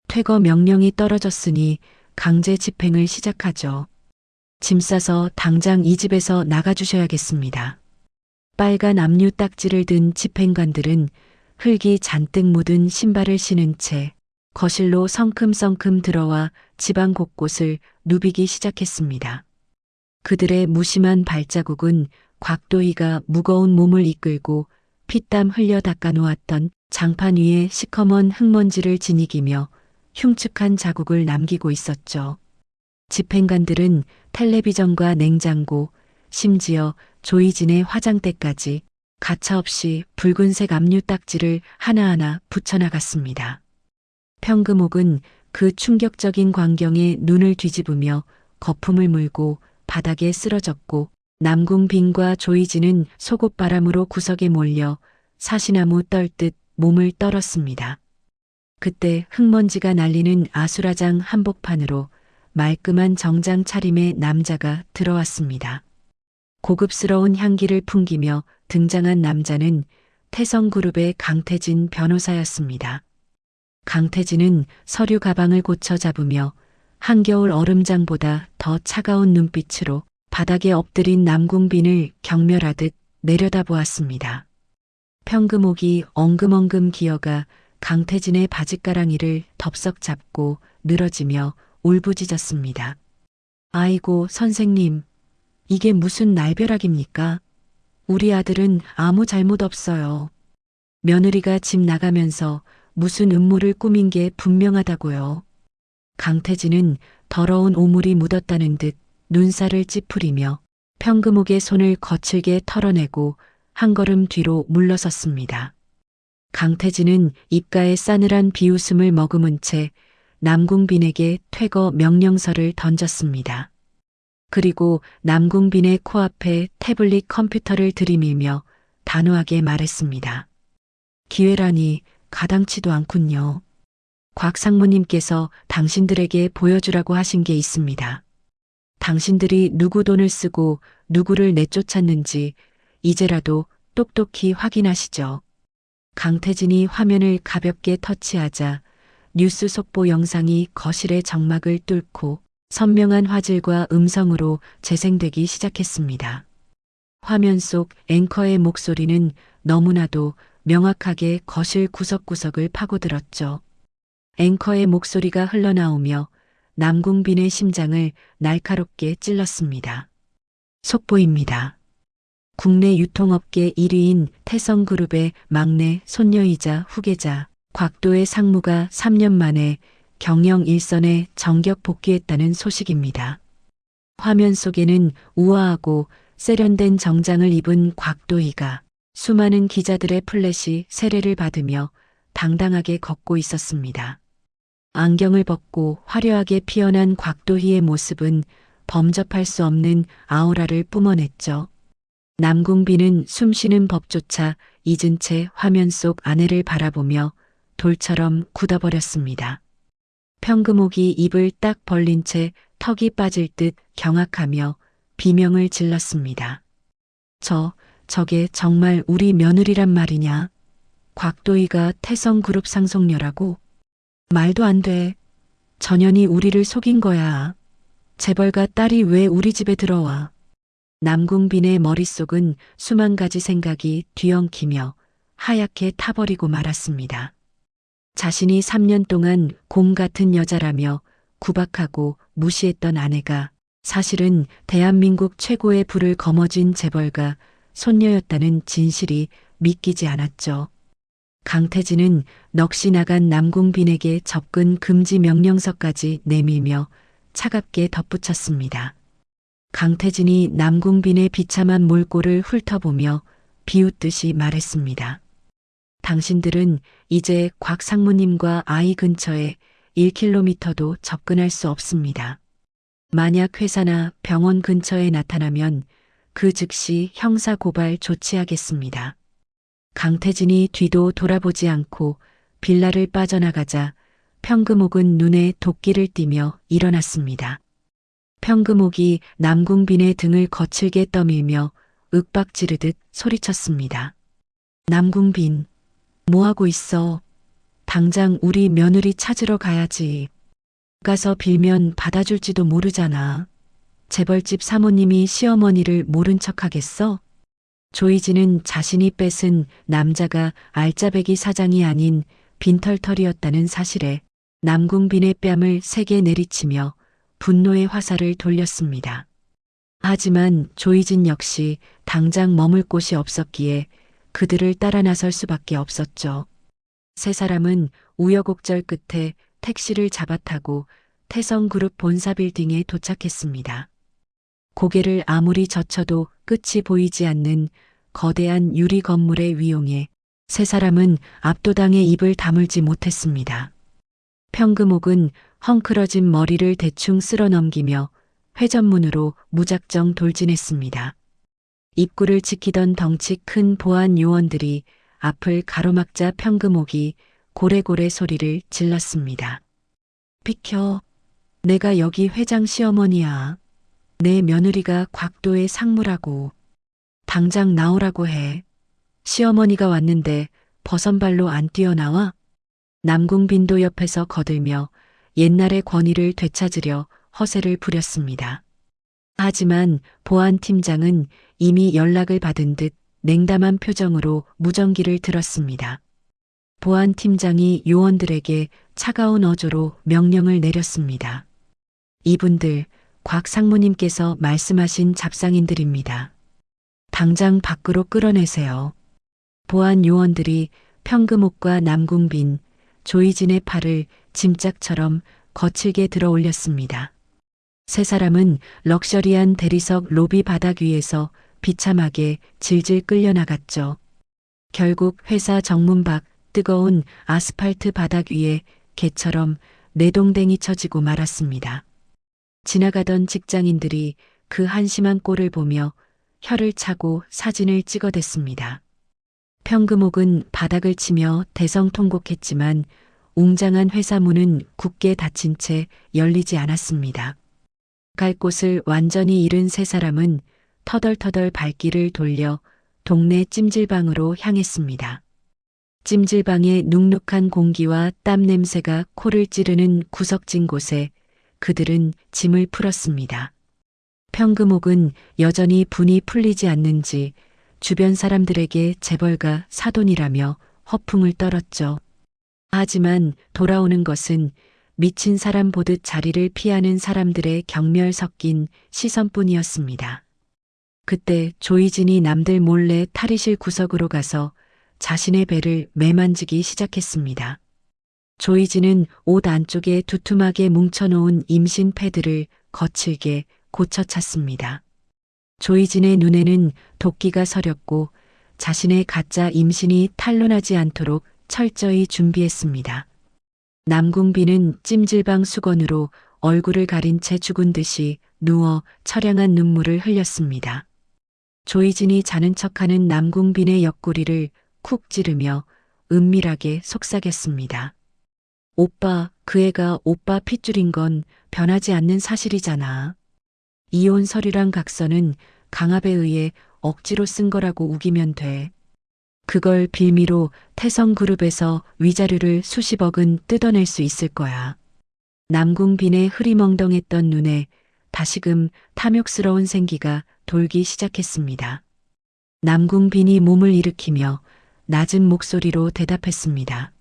퇴거 명령이 떨어졌으니 강제 집행을 시작하죠. 짐 싸서 당장 이 집에서 나가주셔야겠습니다. 빨간 압류 딱지를 든 집행관들은 흙이 잔뜩 묻은 신발을 신은 채 거실로 성큼성큼 들어와 집안 곳곳을 누비기 시작했습니다. 그들의 무심한 발자국은 곽도희가 무거운 몸을 이끌고 피땀 흘려 닦아 놓았던 장판 위에 시커먼 흙먼지를 지니기며 흉측한 자국을 남기고 있었죠. 집행관들은 텔레비전과 냉장고, 심지어 조이진의 화장대까지 가차없이 붉은색 압류 딱지를 하나하나 붙여나갔습니다. 평금옥은 그 충격적인 광경에 눈을 뒤집으며 거품을 물고 바닥에 쓰러졌고 남궁빈과 조이진은 속옷바람으로 구석에 몰려 사시나무 떨듯 몸을 떨었습니다. 그때 흙먼지가 날리는 아수라장 한복판으로 말끔한 정장 차림의 남자가 들어왔습니다. 고급스러운 향기를 풍기며 등장한 남자는 태성그룹의 강태진 변호사였습니다. 강태진은 서류 가방을 고쳐 잡으며 한겨울 얼음장보다 더 차가운 눈빛으로 바닥에 엎드린 남궁빈을 경멸하듯 내려다보았습니다. 평금옥이 엉금엉금 기어가 강태진의 바짓가랑이를 덥석 잡고 늘어지며 울부짖었습니다. 아이고 선생님, 이게 무슨 날벼락입니까? 우리 아들은 아무 잘못 없어요. 며느리가 집 나가면서 무슨 음모를 꾸민 게 분명하다고요. 강태진은 더러운 오물이 묻었다는 듯 눈살을 찌푸리며 평금옥의 손을 거칠게 털어내고 한 걸음 뒤로 물러섰습니다. 강태진은 입가에 싸늘한 비웃음을 머금은 채 남궁빈에게 퇴거 명령서를 던졌습니다. 그리고 남궁빈의 코앞에 태블릿 컴퓨터를 들이밀며 단호하게 말했습니다. 기회라니 가당치도 않군요. 곽 상무님께서 당신들에게 보여주라고 하신 게 있습니다. 당신들이 누구 돈을 쓰고 누구를 내쫓았는지 이제라도 똑똑히 확인하시죠. 강태진이 화면을 가볍게 터치하자 뉴스 속보 영상이 거실의 정막을 뚫고 선명한 화질과 음성으로 재생되기 시작했습니다. 화면 속 앵커의 목소리는 너무나도 명확하게 거실 구석구석을 파고들었죠. 앵커의 목소리가 흘러나오며 남궁빈의 심장을 날카롭게 찔렀습니다. 속보입니다. 국내 유통업계 1위인 태성그룹의 막내 손녀이자 후계자 곽도의 상무가 3년 만에 경영 일선에 정격 복귀했다는 소식입니다. 화면 속에는 우아하고 세련된 정장을 입은 곽도희가 수많은 기자들의 플래시 세례를 받으며 당당하게 걷고 있었습니다. 안경을 벗고 화려하게 피어난 곽도희의 모습은 범접할 수 없는 아우라를 뿜어냈죠. 남궁빈은 숨쉬는 법조차 잊은 채 화면 속 아내를 바라보며 돌처럼 굳어버렸습니다. 평금옥이 입을 딱 벌린 채 턱이 빠질 듯 경악하며 비명을 질렀습니다. 저게 정말 우리 며느리란 말이냐? 곽도희가 태성그룹 상속녀라고? 말도 안 돼. 전현이 우리를 속인 거야. 재벌가 딸이 왜 우리 집에 들어와? 남궁빈의 머릿속은 수만 가지 생각이 뒤엉키며 하얗게 타버리고 말았습니다. 자신이 3년 동안 곰 같은 여자라며 구박하고 무시했던 아내가 사실은 대한민국 최고의 부를 거머쥔 재벌가 손녀였다는 진실이 믿기지 않았죠. 강태진은 넋이 나간 남궁빈에게 접근 금지 명령서까지 내밀며 차갑게 덧붙였습니다. 강태진이 남궁빈의 비참한 몰골을 훑어보며 비웃듯이 말했습니다. 당신들은 이제 곽 상무님과 아이 근처에 1km도 접근할 수 없습니다. 만약 회사나 병원 근처에 나타나면 그 즉시 형사고발 조치하겠습니다. 강태진이 뒤도 돌아보지 않고 빌라를 빠져나가자 평금옥은 눈에 도끼를 띠며 일어났습니다. 평금옥이 남궁빈의 등을 거칠게 떠밀며 윽박지르듯 소리쳤습니다. 남궁빈, 뭐하고 있어? 당장 우리 며느리 찾으러 가야지. 가서 빌면 받아줄지도 모르잖아. 재벌집 사모님이 시어머니를 모른 척하겠어? 조이진은 자신이 뺏은 남자가 알짜배기 사장이 아닌 빈털털이었다는 사실에 남궁빈의 뺨을 세게 내리치며 분노의 화살을 돌렸습니다. 하지만 조이진 역시 당장 머물 곳이 없었기에 그들을 따라 나설 수밖에 없었죠. 세 사람은 우여곡절 끝에 택시를 잡아타고 태성그룹 본사 빌딩에 도착했습니다. 고개를 아무리 젖혀도 끝이 보이지 않는 거대한 유리 건물의 위용에 세 사람은 압도당해 입을 다물지 못했습니다. 평금옥은 헝클어진 머리를 대충 쓸어 넘기며 회전문으로 무작정 돌진했습니다. 입구를 지키던 덩치 큰 보안 요원들이 앞을 가로막자 평금옥이 고래고래 소리를 질렀습니다. 비켜. 내가 여기 회장 시어머니야. 내 며느리가 곽도의 상무라고. 당장 나오라고 해. 시어머니가 왔는데 버선발로 안 뛰어나와? 남궁빈도 옆에서 거들며 옛날의 권위를 되찾으려 허세를 부렸습니다. 하지만 보안팀장은 이미 연락을 받은 듯 냉담한 표정으로 무전기를 들었습니다. 보안팀장이 요원들에게 차가운 어조로 명령을 내렸습니다. 이분들 곽 상무님께서 말씀하신 잡상인들입니다. 당장 밖으로 끌어내세요. 보안 요원들이 평금옥과 남궁빈, 조이진의 팔을 짐짝처럼 거칠게 들어 올렸습니다. 세 사람은 럭셔리한 대리석 로비 바닥 위에서 비참하게 질질 끌려나갔죠. 결국 회사 정문 밖 뜨거운 아스팔트 바닥 위에 개처럼 내동댕이 쳐지고 말았습니다. 지나가던 직장인들이 그 한심한 꼴을 보며 혀를 차고 사진을 찍어댔습니다. 평금옥은 바닥을 치며 대성통곡했지만 웅장한 회사 문은 굳게 닫힌 채 열리지 않았습니다. 갈 곳을 완전히 잃은 세 사람은 터덜터덜 발길을 돌려 동네 찜질방으로 향했습니다. 찜질방의 눅눅한 공기와 땀 냄새가 코를 찌르는 구석진 곳에 그들은 짐을 풀었습니다. 평금옥은 여전히 분이 풀리지 않는지 주변 사람들에게 재벌가 사돈이라며 허풍을 떨었죠. 하지만 돌아오는 것은 미친 사람 보듯 자리를 피하는 사람들의 경멸 섞인 시선뿐이었습니다. 그때 조이진이 남들 몰래 탈의실 구석으로 가서 자신의 배를 매만지기 시작했습니다. 조이진은 옷 안쪽에 두툼하게 뭉쳐놓은 임신 패드를 거칠게 고쳐 찼습니다. 조이진의 눈에는 도끼가 서렸고 자신의 가짜 임신이 탄로나지 않도록 철저히 준비했습니다. 남궁빈은 찜질방 수건으로 얼굴을 가린 채 죽은 듯이 누워 처량한 눈물을 흘렸습니다. 조이진이 자는 척하는 남궁빈의 옆구리를 쿡 찌르며 은밀하게 속삭였습니다. 오빠, 그 애가 오빠 핏줄인 건 변하지 않는 사실이잖아. 이혼 서류랑 각서는 강압에 의해 억지로 쓴 거라고 우기면 돼. 그걸 빌미로 태성그룹에서 위자료를 수십억은 뜯어낼 수 있을 거야. 남궁빈의 흐리멍덩했던 눈에 다시금 탐욕스러운 생기가 돌기 시작했습니다. 남궁빈이 몸을 일으키며 낮은 목소리로 대답했습니다.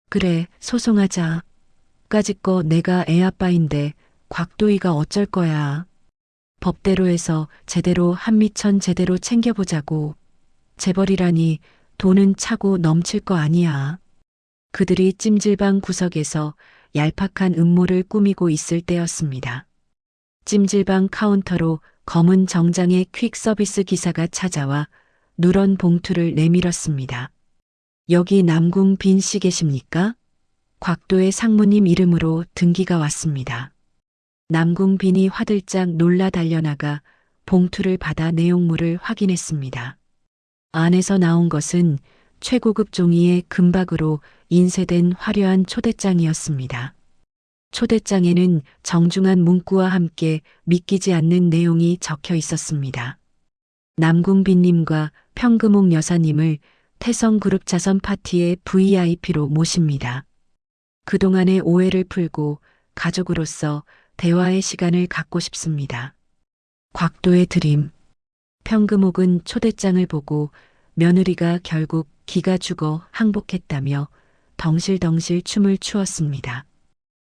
그래, 소송하자. 까짓 거 내가 애 아빠인데 곽도희가 어쩔 거야. 법대로 해서 제대로 한미천 제대로 챙겨보자고. 재벌이라니 돈은 차고 넘칠 거 아니야. 그들이 찜질방 구석에서 얄팍한 음모를 꾸미고 있을 때였습니다. 찜질방 카운터로 검은 정장의 퀵 서비스 기사가 찾아와 누런 봉투를 내밀었습니다. 여기 남궁빈 씨 계십니까? 곽도의 상무님 이름으로 등기가 왔습니다. 남궁빈이 화들짝 놀라 달려나가 봉투를 받아 내용물을 확인했습니다. 안에서 나온 것은 최고급 종이의 금박으로 인쇄된 화려한 초대장이었습니다. 초대장에는 정중한 문구와 함께 믿기지 않는 내용이 적혀 있었습니다. 남궁빈님과 평금옥 여사님을 태성그룹 자선 파티의 VIP로 모십니다. 그동안의 오해를 풀고 가족으로서 대화의 시간을 갖고 싶습니다. 곽도의 드림. 평금옥은 초대장을 보고 며느리가 결국 기가 죽어 항복했다며 덩실덩실 춤을 추었습니다.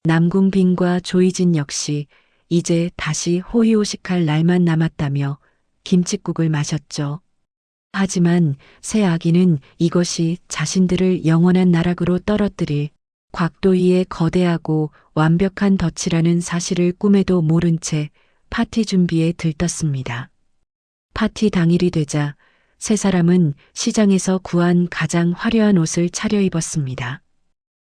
남궁빈과 조이진 역시 이제 다시 호의호식할 날만 남았다며 김칫국을 마셨죠. 하지만 새 아기는 이것이 자신들을 영원한 나락으로 떨어뜨릴 곽도희의 거대하고 완벽한 덫이라는 사실을 꿈에도 모른 채 파티 준비에 들떴습니다. 파티 당일이 되자 세 사람은 시장에서 구한 가장 화려한 옷을 차려입었습니다.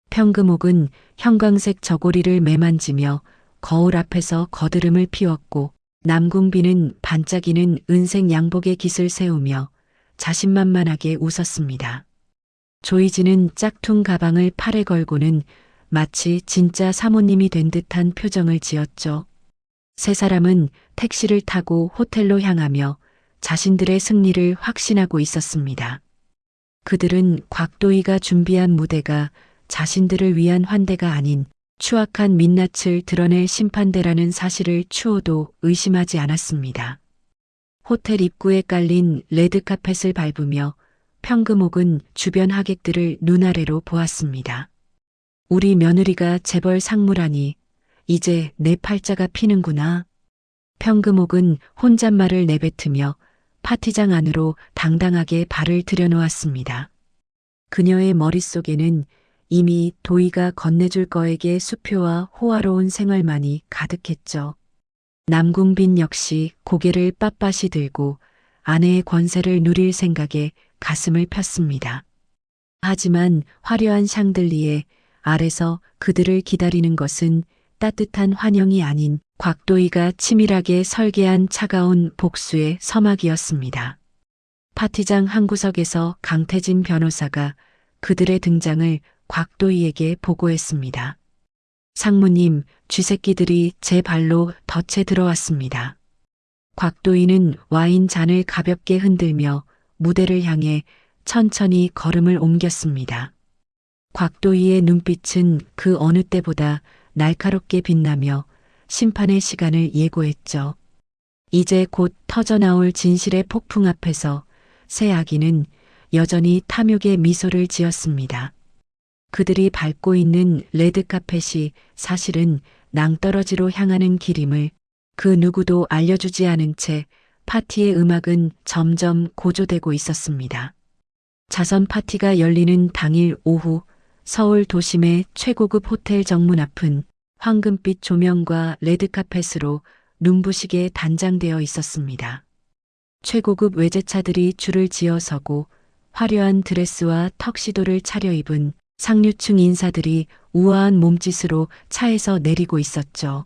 평금옥은 형광색 저고리를 매만지며 거울 앞에서 거드름을 피웠고 남궁빈은 반짝이는 은색 양복의 깃을 세우며 자신만만하게 웃었습니다. 조이진은 짝퉁 가방을 팔에 걸고는 마치 진짜 사모님이 된 듯한 표정을 지었죠. 세 사람은 택시를 타고 호텔로 향하며 자신들의 승리를 확신하고 있었습니다. 그들은 곽도희가 준비한 무대가 자신들을 위한 환대가 아닌 추악한 민낯을 드러낼 심판대라는 사실을 추호도 의심하지 않았습니다. 호텔 입구에 깔린 레드카펫을 밟으며 평금옥은 주변 하객들을 눈아래로 보았습니다. 우리 며느리가 재벌 상무라니 이제 내 팔자가 피는구나. 평금옥은 혼잣말을 내뱉으며 파티장 안으로 당당하게 발을 들여놓았습니다. 그녀의 머릿속에는 이미 도희가 건네줄 거에게 수표와 호화로운 생활만이 가득했죠. 남궁빈 역시 고개를 빳빳이 들고 아내의 권세를 누릴 생각에 가슴을 폈습니다. 하지만 화려한 샹들리에 아래서 그들을 기다리는 것은 따뜻한 환영이 아닌 곽도희가 치밀하게 설계한 차가운 복수의 서막이었습니다. 파티장 한 구석에서 강태진 변호사가 그들의 등장을 곽도희에게 보고했습니다. 상무님, 쥐새끼들이 제 발로 덫에 들어왔습니다. 곽도희는 와인 잔을 가볍게 흔들며 무대를 향해 천천히 걸음을 옮겼습니다. 곽도희의 눈빛은 그 어느 때보다 날카롭게 빛나며 심판의 시간을 예고했죠. 이제 곧 터져나올 진실의 폭풍 앞에서 새 아기는 여전히 탐욕의 미소를 지었습니다. 그들이 밟고 있는 레드카펫이 사실은 낭떠러지로 향하는 길임을 그 누구도 알려주지 않은 채 파티의 음악은 점점 고조되고 있었습니다. 자선 파티가 열리는 당일 오후 서울 도심의 최고급 호텔 정문 앞은 황금빛 조명과 레드카펫으로 눈부시게 단장되어 있었습니다. 최고급 외제차들이 줄을 지어서고 화려한 드레스와 턱시도를 차려입은 상류층 인사들이 우아한 몸짓으로 차에서 내리고 있었죠.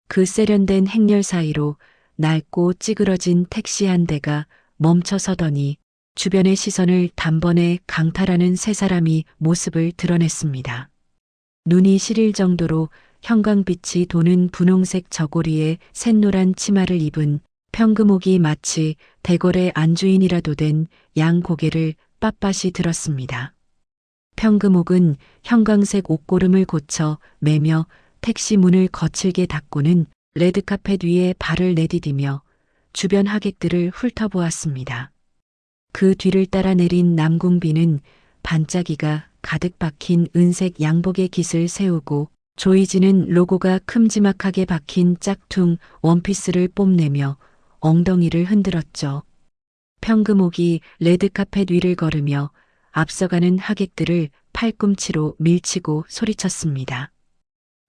그 세련된 행렬 사이로 낡고 찌그러진 택시 한 대가 멈춰서더니 주변의 시선을 단번에 강탈하는 세 사람이 모습을 드러냈습니다. 눈이 시릴 정도로 형광빛이 도는 분홍색 저고리에 샛노란 치마를 입은 평금옥이 마치 대궐의 안주인이라도 된 양 고개를 빳빳이 들었습니다. 평금옥은 형광색 옷고름을 고쳐 매며 택시 문을 거칠게 닫고는 레드카펫 위에 발을 내디디며 주변 하객들을 훑어보았습니다. 그 뒤를 따라 내린 남궁비는 반짝이가 가득 박힌 은색 양복의 깃을 세우고 조이지는 로고가 큼지막하게 박힌 짝퉁 원피스를 뽐내며 엉덩이를 흔들었죠. 평금옥이 레드카펫 위를 걸으며 앞서가는 하객들을 팔꿈치로 밀치고 소리쳤습니다.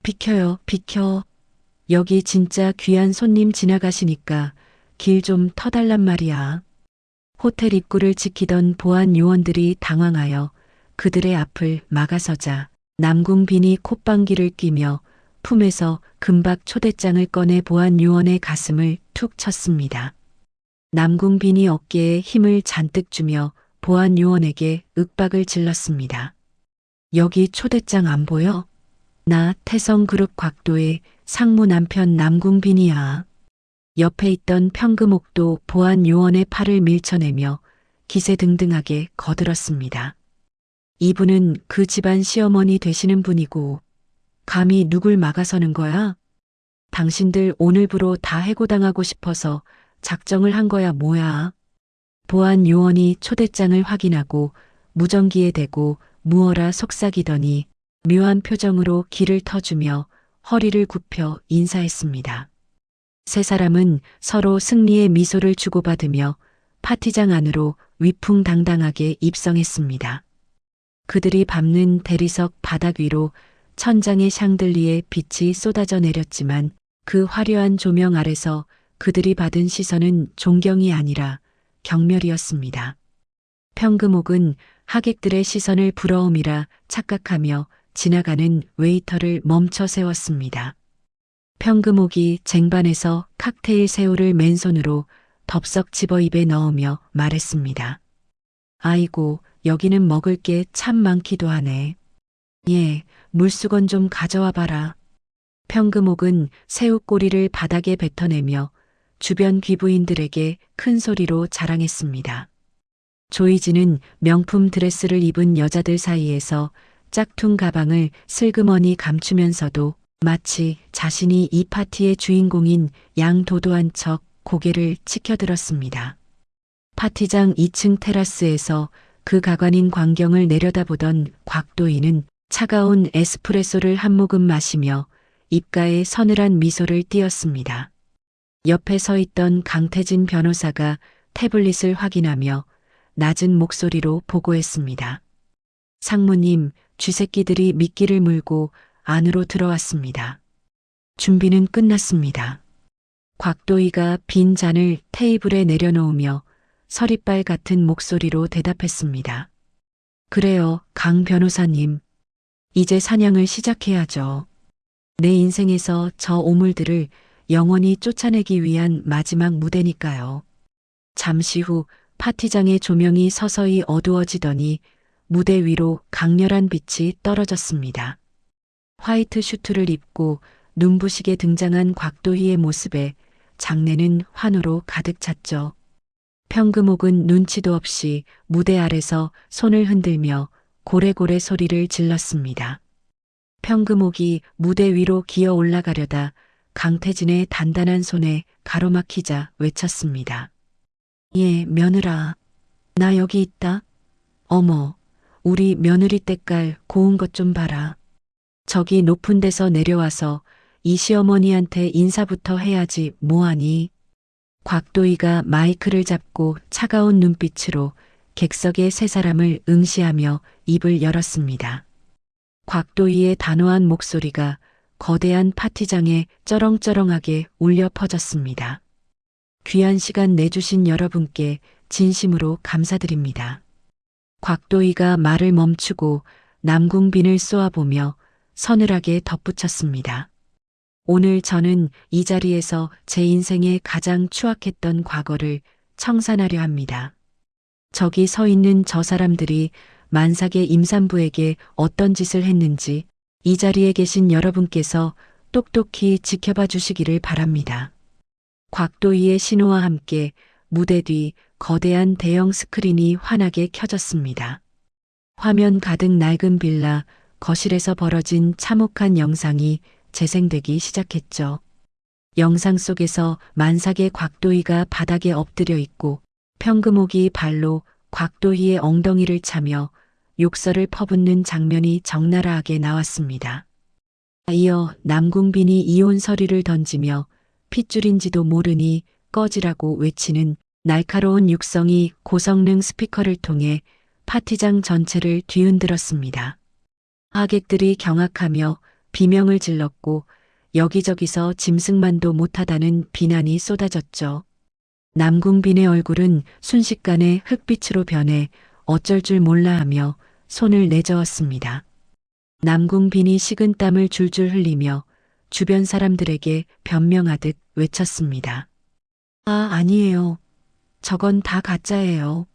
비켜요, 비켜. 여기 진짜 귀한 손님 지나가시니까 길 좀 터달란 말이야. 호텔 입구를 지키던 보안 요원들이 당황하여 그들의 앞을 막아서자 남궁빈이 콧방귀를 뀌며 품에서 금박 초대장을 꺼내 보안 요원의 가슴을 툭 쳤습니다. 남궁빈이 어깨에 힘을 잔뜩 주며 보안 요원에게 윽박을 질렀습니다. 여기 초대장 안 보여? 나 태성그룹 곽도의 상무 남편 남궁빈이야. 옆에 있던 평금옥도 보안 요원의 팔을 밀쳐내며 기세등등하게 거들었습니다. 이분은 그 집안 시어머니 되시는 분이고 감히 누굴 막아서는 거야? 당신들 오늘부로 다 해고당하고 싶어서 작정을 한 거야 뭐야? 보안 요원이 초대장을 확인하고 무전기에 대고 무어라 속삭이더니 묘한 표정으로 기를 터주며 허리를 굽혀 인사했습니다. 세 사람은 서로 승리의 미소를 주고받으며 파티장 안으로 위풍당당하게 입성했습니다. 그들이 밟는 대리석 바닥 위로 천장의 샹들리에 빛이 쏟아져 내렸지만 그 화려한 조명 아래서 그들이 받은 시선은 존경이 아니라 경멸이었습니다. 평금옥은 하객들의 시선을 부러움이라 착각하며 지나가는 웨이터를 멈춰 세웠습니다. 평금옥이 쟁반에서 칵테일 새우를 맨손으로 덥석 집어 입에 넣으며 말했습니다. 아이고, 여기는 먹을 게 참 많기도 하네. 예, 물수건 좀 가져와 봐라. 평금옥은 새우 꼬리를 바닥에 뱉어내며 주변 귀부인들에게 큰 소리로 자랑했습니다. 조이지는 명품 드레스를 입은 여자들 사이에서 짝퉁 가방을 슬그머니 감추면서도 마치 자신이 이 파티의 주인공인 양도도한 척 고개를 치켜들었습니다. 파티장 2층 테라스에서 그 가관인 광경을 내려다보던 곽도인은 차가운 에스프레소를 한 모금 마시며 입가에 서늘한 미소를 띄었습니다. 옆에 서 있던 강태진 변호사가 태블릿을 확인하며 낮은 목소리로 보고했습니다. 상무님, 쥐새끼들이 미끼를 물고 안으로 들어왔습니다. 준비는 끝났습니다. 곽도희가 빈 잔을 테이블에 내려놓으며 서리빨 같은 목소리로 대답했습니다. 그래요, 강 변호사님. 이제 사냥을 시작해야죠. 내 인생에서 저 오물들을 영원히 쫓아내기 위한 마지막 무대니까요. 잠시 후 파티장의 조명이 서서히 어두워지더니 무대 위로 강렬한 빛이 떨어졌습니다. 화이트 슈트를 입고 눈부시게 등장한 곽도희의 모습에 장내는 환호로 가득 찼죠. 평금옥은 눈치도 없이 무대 아래서 손을 흔들며 고래고래 소리를 질렀습니다. 평금옥이 무대 위로 기어 올라가려다 강태진의 단단한 손에 가로막히자 외쳤습니다. 예, 며느라. 나 여기 있다. 어머, 우리 며느리 때깔 고운 것 좀 봐라. 저기 높은 데서 내려와서 이 시어머니한테 인사부터 해야지 뭐하니. 곽도희가 마이크를 잡고 차가운 눈빛으로 객석의 세 사람을 응시하며 입을 열었습니다. 곽도희의 단호한 목소리가 거대한 파티장에 쩌렁쩌렁하게 울려 퍼졌습니다. 귀한 시간 내주신 여러분께 진심으로 감사드립니다. 곽도희가 말을 멈추고 남궁빈을 쏘아보며 서늘하게 덧붙였습니다. 오늘 저는 이 자리에서 제 인생의 가장 추악했던 과거를 청산하려 합니다. 저기 서 있는 저 사람들이 만삭의 임산부에게 어떤 짓을 했는지 이 자리에 계신 여러분께서 똑똑히 지켜봐 주시기를 바랍니다. 곽도희의 신호와 함께 무대 뒤 거대한 대형 스크린이 환하게 켜졌습니다. 화면 가득 낡은 빌라, 거실에서 벌어진 참혹한 영상이 재생되기 시작했죠. 영상 속에서 만삭의 곽도희가 바닥에 엎드려 있고 평금옥이 발로 곽도희의 엉덩이를 차며 욕설을 퍼붓는 장면이 적나라하게 나왔습니다. 이어 남궁빈이 이혼 서리를 던지며 핏줄인지도 모르니 꺼지라고 외치는 날카로운 육성이 고성능 스피커를 통해 파티장 전체를 뒤흔들었습니다. 하객들이 경악하며 비명을 질렀고 여기저기서 짐승만도 못하다는 비난이 쏟아졌죠. 남궁빈의 얼굴은 순식간에 흑빛으로 변해 어쩔 줄 몰라 하며 손을 내저었습니다. 남궁빈이 식은 땀을 줄줄 흘리며 주변 사람들에게 변명하듯 외쳤습니다. 아니에요. 저건 다 가짜예요.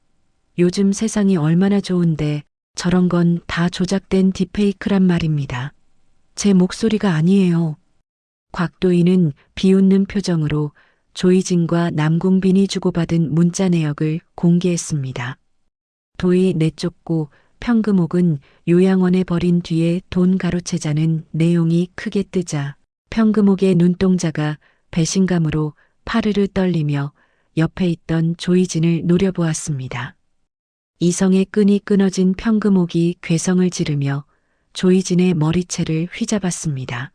요즘 세상이 얼마나 좋은데 저런 건 다 조작된 딥페이크란 말입니다. 제 목소리가 아니에요. 곽도희는 비웃는 표정으로 조이진과 남궁빈이 주고받은 문자 내역을 공개했습니다. 도희 내쫓고 평금옥은 요양원에 버린 뒤에 돈 가로채자는 내용이 크게 뜨자 평금옥의 눈동자가 배신감으로 파르르 떨리며 옆에 있던 조이진을 노려보았습니다. 이성의 끈이 끊어진 평금옥이 괴성을 지르며 조이진의 머리채를 휘잡았습니다.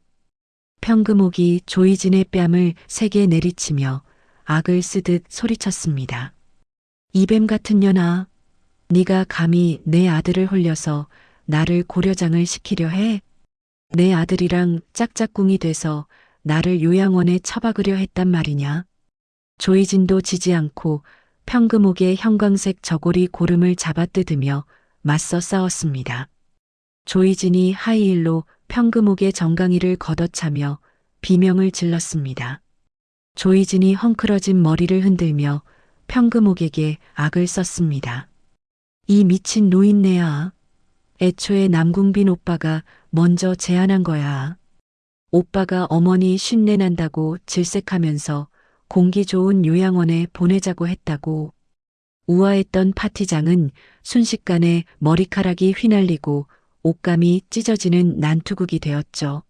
평금옥이 조이진의 뺨을 세게 내리치며 악을 쓰듯 소리쳤습니다. 이뱀 같은 년아, 네가 감히 내 아들을 홀려서 나를 고려장을 시키려 해? 내 아들이랑 짝짝꿍이 돼서 나를 요양원에 처박으려 했단 말이냐? 조이진도 지지 않고 평금옥의 형광색 저고리 고름을 잡아뜯으며 맞서 싸웠습니다. 조이진이 하이힐로 평금옥의 정강이를 걷어차며 비명을 질렀습니다. 조이진이 헝클어진 머리를 흔들며 평금옥에게 악을 썼습니다. 이 미친 노인네야. 애초에 남궁빈 오빠가 먼저 제안한 거야. 오빠가 어머니 쉰내 난다고 질색하면서 공기 좋은 요양원에 보내자고 했다고. 우아했던 파티장은 순식간에 머리카락이 휘날리고 옷감이 찢어지는 난투극이 되었죠.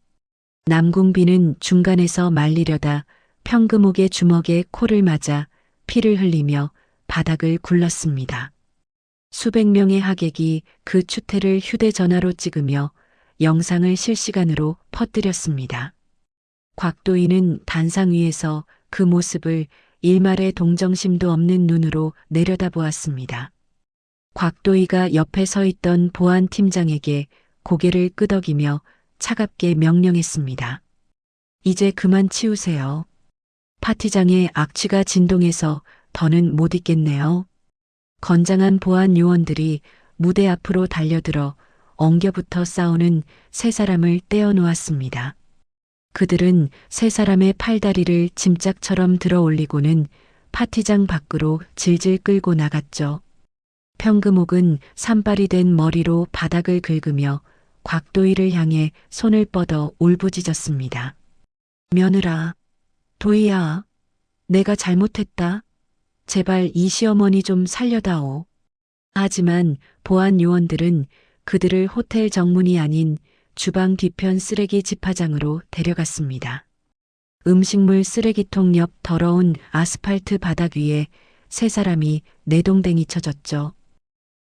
남궁빈은 중간에서 말리려다 평금옥의 주먹에 코를 맞아 피를 흘리며 바닥을 굴렀습니다. 수백 명의 하객이 그 추태를 휴대전화로 찍으며 영상을 실시간으로 퍼뜨렸습니다. 곽도희는 단상 위에서 그 모습을 일말의 동정심도 없는 눈으로 내려다보았습니다. 곽도희가 옆에 서 있던 보안 팀장에게 고개를 끄덕이며 차갑게 명령했습니다. 이제 그만 치우세요. 파티장의 악취가 진동해서 더는 못 있겠네요. 건장한 보안 요원들이 무대 앞으로 달려들어 엉겨붙어 싸우는 세 사람을 떼어놓았습니다. 그들은 세 사람의 팔다리를 짐짝처럼 들어 올리고는 파티장 밖으로 질질 끌고 나갔죠. 평금옥은 산발이 된 머리로 바닥을 긁으며 곽도희를 향해 손을 뻗어 울부짖었습니다. 며느라, 도희야, 내가 잘못했다. 제발 이 시어머니 좀 살려다오. 하지만 보안 요원들은 그들을 호텔 정문이 아닌 주방 뒤편 쓰레기 집화장으로 데려갔습니다. 음식물 쓰레기통 옆 더러운 아스팔트 바닥 위에 세 사람이 내동댕이 쳐졌죠.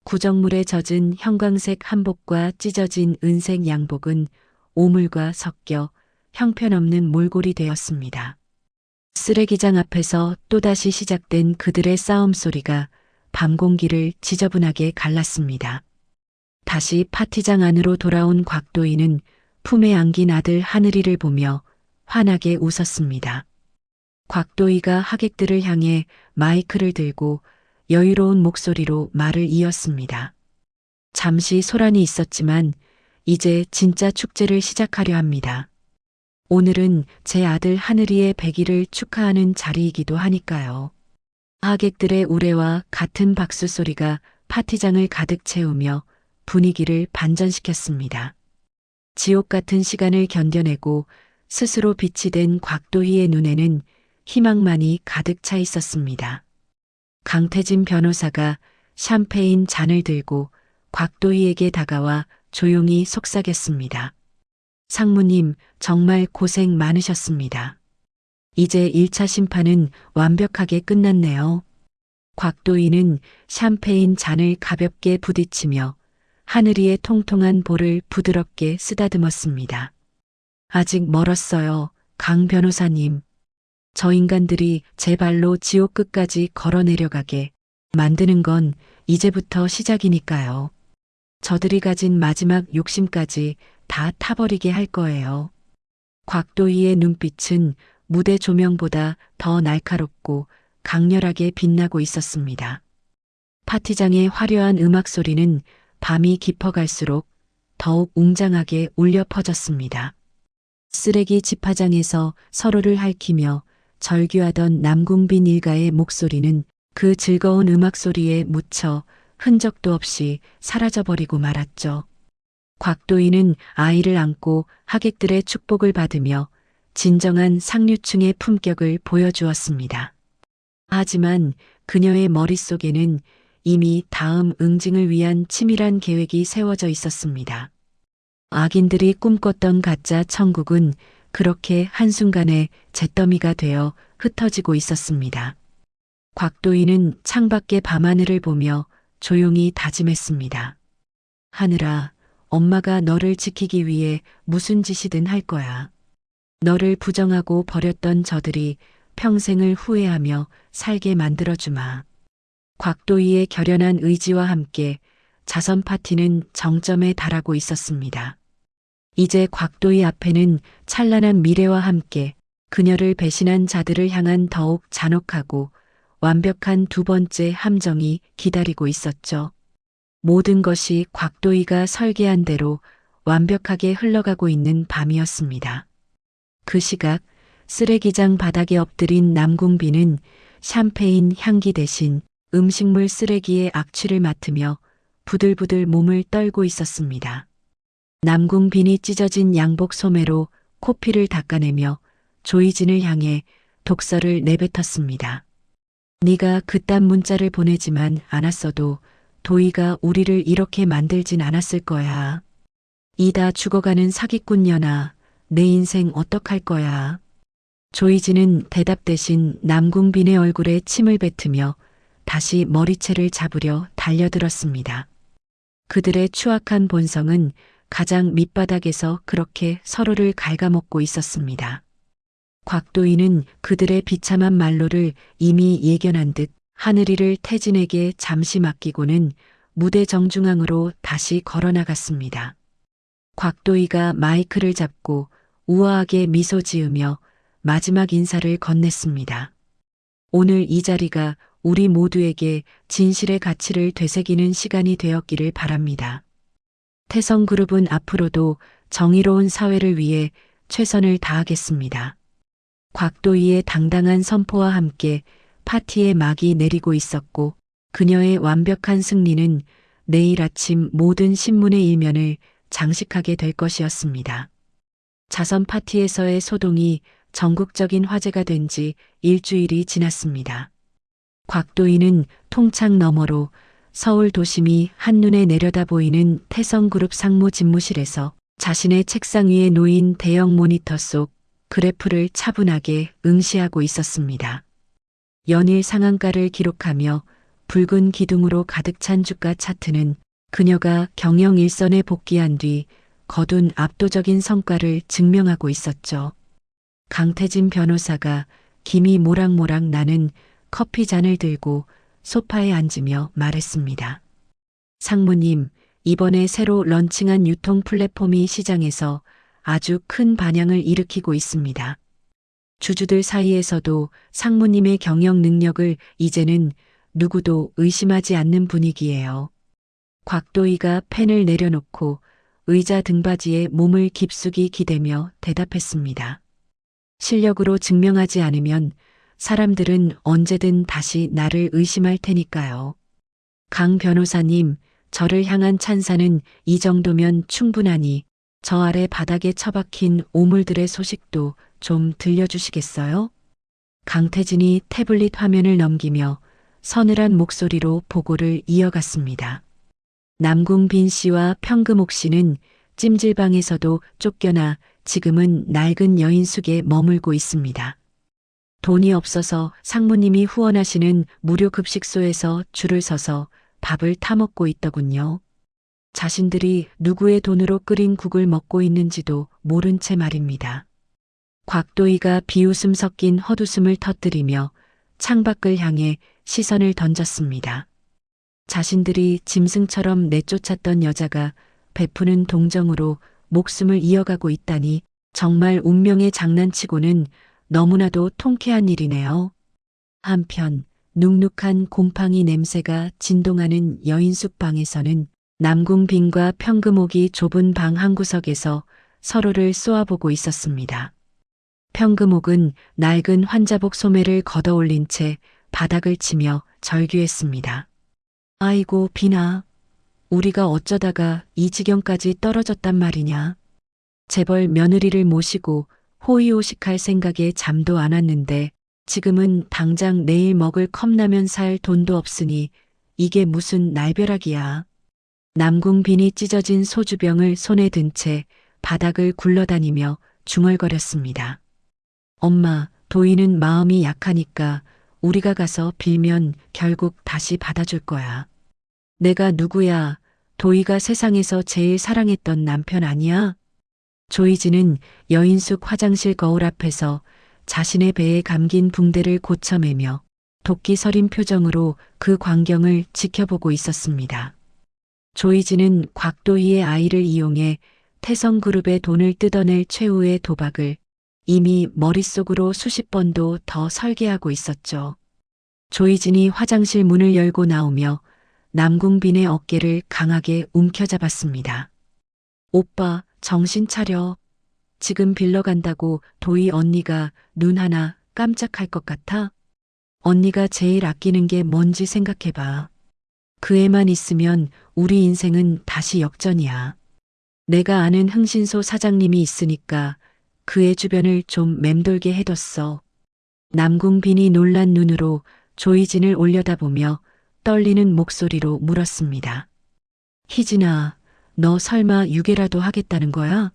구정물에 젖은 형광색 한복과 찢어진 은색 양복은 오물과 섞여 형편없는 몰골이 되었습니다. 쓰레기장 앞에서 또다시 시작된 그들의 싸움 소리가 밤 공기를 지저분하게 갈랐습니다. 다시 파티장 안으로 돌아온 곽도희는 품에 안긴 아들 하늘이를 보며 환하게 웃었습니다. 곽도희가 하객들을 향해 마이크를 들고 여유로운 목소리로 말을 이었습니다. 잠시 소란이 있었지만 이제 진짜 축제를 시작하려 합니다. 오늘은 제 아들 하늘이의 100일을 축하하는 자리이기도 하니까요. 하객들의 우레와 같은 박수 소리가 파티장을 가득 채우며 분위기를 반전시켰습니다. 지옥 같은 시간을 견뎌내고 스스로 빛이 된 곽도희의 눈에는 희망만이 가득 차 있었습니다. 강태진 변호사가 샴페인 잔을 들고 곽도희에게 다가와 조용히 속삭였습니다. 상무님, 정말 고생 많으셨습니다. 이제 1차 심판은 완벽하게 끝났네요. 곽도희는 샴페인 잔을 가볍게 부딪히며 하늘이의 통통한 볼을 부드럽게 쓰다듬었습니다. 아직 멀었어요, 강 변호사님. 저 인간들이 제 발로 지옥 끝까지 걸어 내려가게 만드는 건 이제부터 시작이니까요. 저들이 가진 마지막 욕심까지 다 타버리게 할 거예요. 곽도희의 눈빛은 무대 조명보다 더 날카롭고 강렬하게 빛나고 있었습니다. 파티장의 화려한 음악 소리는 밤이 깊어갈수록 더욱 웅장하게 울려 퍼졌습니다. 쓰레기 집화장에서 서로를 핥히며 절규하던 남궁빈 일가의 목소리는 그 즐거운 음악 소리에 묻혀 흔적도 없이 사라져버리고 말았죠. 곽도희는 아이를 안고 하객들의 축복을 받으며 진정한 상류층의 품격을 보여주었습니다. 하지만 그녀의 머릿속에는 이미 다음 응징을 위한 치밀한 계획이 세워져 있었습니다. 악인들이 꿈꿨던 가짜 천국은 그렇게 한순간에 잿더미가 되어 흩어지고 있었습니다. 곽도희는 창밖의 밤하늘을 보며 조용히 다짐했습니다. 하늘아, 엄마가 너를 지키기 위해 무슨 짓이든 할 거야. 너를 부정하고 버렸던 저들이 평생을 후회하며 살게 만들어주마. 곽도희의 결연한 의지와 함께 자선 파티는 정점에 달하고 있었습니다. 이제 곽도희 앞에는 찬란한 미래와 함께 그녀를 배신한 자들을 향한 더욱 잔혹하고 완벽한 두 번째 함정이 기다리고 있었죠. 모든 것이 곽도희가 설계한 대로 완벽하게 흘러가고 있는 밤이었습니다. 그 시각 쓰레기장 바닥에 엎드린 남궁빈은 샴페인 향기 대신 음식물 쓰레기의 악취를 맡으며 부들부들 몸을 떨고 있었습니다. 남궁빈이 찢어진 양복 소매로 코피를 닦아내며 조이진을 향해 독설을 내뱉었습니다. 네가 그딴 문자를 보내지만 않았어도 도희가 우리를 이렇게 만들진 않았을 거야. 이다 죽어가는 사기꾼년아, 내 인생 어떡할 거야. 조이진은 대답 대신 남궁빈의 얼굴에 침을 뱉으며 다시 머리채를 잡으려 달려들었습니다. 그들의 추악한 본성은 가장 밑바닥에서 그렇게 서로를 갉아먹고 있었습니다. 곽도희는 그들의 비참한 말로를 이미 예견한 듯 하늘이를 태진에게 잠시 맡기고는 무대 정중앙으로 다시 걸어나갔습니다. 곽도희가 마이크를 잡고 우아하게 미소 지으며 마지막 인사를 건넸습니다. 오늘 이 자리가 우리 모두에게 진실의 가치를 되새기는 시간이 되었기를 바랍니다. 태성그룹은 앞으로도 정의로운 사회를 위해 최선을 다하겠습니다. 곽도희의 당당한 선포와 함께 파티의 막이 내리고 있었고 그녀의 완벽한 승리는 내일 아침 모든 신문의 일면을 장식하게 될 것이었습니다. 자선 파티에서의 소동이 전국적인 화제가 된 지 일주일이 지났습니다. 곽도희는 통창 너머로 서울 도심이 한눈에 내려다 보이는 태성그룹 상무 집무실에서 자신의 책상 위에 놓인 대형 모니터 속 그래프를 차분하게 응시하고 있었습니다. 연일 상한가를 기록하며 붉은 기둥으로 가득 찬 주가 차트는 그녀가 경영 일선에 복귀한 뒤 거둔 압도적인 성과를 증명하고 있었죠. 강태진 변호사가 김이 모락모락 나는 커피 잔을 들고 소파에 앉으며 말했습니다. 상무님, 이번에 새로 런칭한 유통 플랫폼이 시장에서 아주 큰 반향을 일으키고 있습니다. 주주들 사이에서도 상무님의 경영 능력을 이제는 누구도 의심하지 않는 분위기예요. 곽도희가 펜을 내려놓고 의자 등받이에 몸을 깊숙이 기대며 대답했습니다. 실력으로 증명하지 않으면 사람들은 언제든 다시 나를 의심할 테니까요. 강 변호사님, 저를 향한 찬사는 이 정도면 충분하니 저 아래 바닥에 처박힌 오물들의 소식도 좀 들려주시겠어요? 강태진이 태블릿 화면을 넘기며 서늘한 목소리로 보고를 이어갔습니다. 남궁빈 씨와 평금옥 씨는 찜질방에서도 쫓겨나 지금은 낡은 여인숙에 머물고 있습니다. 돈이 없어서 상무님이 후원하시는 무료 급식소에서 줄을 서서 밥을 타먹고 있더군요. 자신들이 누구의 돈으로 끓인 국을 먹고 있는지도 모른 채 말입니다. 곽도희가 비웃음 섞인 헛웃음을 터뜨리며 창밖을 향해 시선을 던졌습니다. 자신들이 짐승처럼 내쫓았던 여자가 베푸는 동정으로 목숨을 이어가고 있다니 정말 운명의 장난치고는 너무나도 통쾌한 일이네요. 한편 눅눅한 곰팡이 냄새가 진동하는 여인숙 방에서는 남궁빈과 평금옥이 좁은 방 한 구석에서 서로를 쏘아보고 있었습니다. 평금옥은 낡은 환자복 소매를 걷어올린 채 바닥을 치며 절규했습니다. 아이고 빈아, 우리가 어쩌다가 이 지경까지 떨어졌단 말이냐. 재벌 며느리를 모시고 호의호식할 생각에 잠도 안 왔는데 지금은 당장 내일 먹을 컵라면 살 돈도 없으니 이게 무슨 날벼락이야. 남궁빈이 찢어진 소주병을 손에 든 채 바닥을 굴러다니며 중얼거렸습니다. 엄마, 도희는 마음이 약하니까 우리가 가서 빌면 결국 다시 받아줄 거야. 내가 누구야? 도희가 세상에서 제일 사랑했던 남편 아니야? 조이진은 여인숙 화장실 거울 앞에서 자신의 배에 감긴 붕대를 고쳐매며 도끼 서린 표정으로 그 광경을 지켜보고 있었습니다. 조이진은 곽도희의 아이를 이용해 태성그룹의 돈을 뜯어낼 최후의 도박을 이미 머릿속으로 수십 번도 더 설계하고 있었죠. 조이진이 화장실 문을 열고 나오며 남궁빈의 어깨를 강하게 움켜잡았습니다. 오빠, 정신 차려. 지금 빌러간다고 도희 언니가 눈 하나 깜짝할 것 같아? 언니가 제일 아끼는 게 뭔지 생각해봐. 그 애만 있으면 우리 인생은 다시 역전이야. 내가 아는 흥신소 사장님이 있으니까 그 애 주변을 좀 맴돌게 해뒀어. 남궁빈이 놀란 눈으로 조이진을 올려다보며 떨리는 목소리로 물었습니다. 희진아, 너 설마 유괴라도 하겠다는 거야?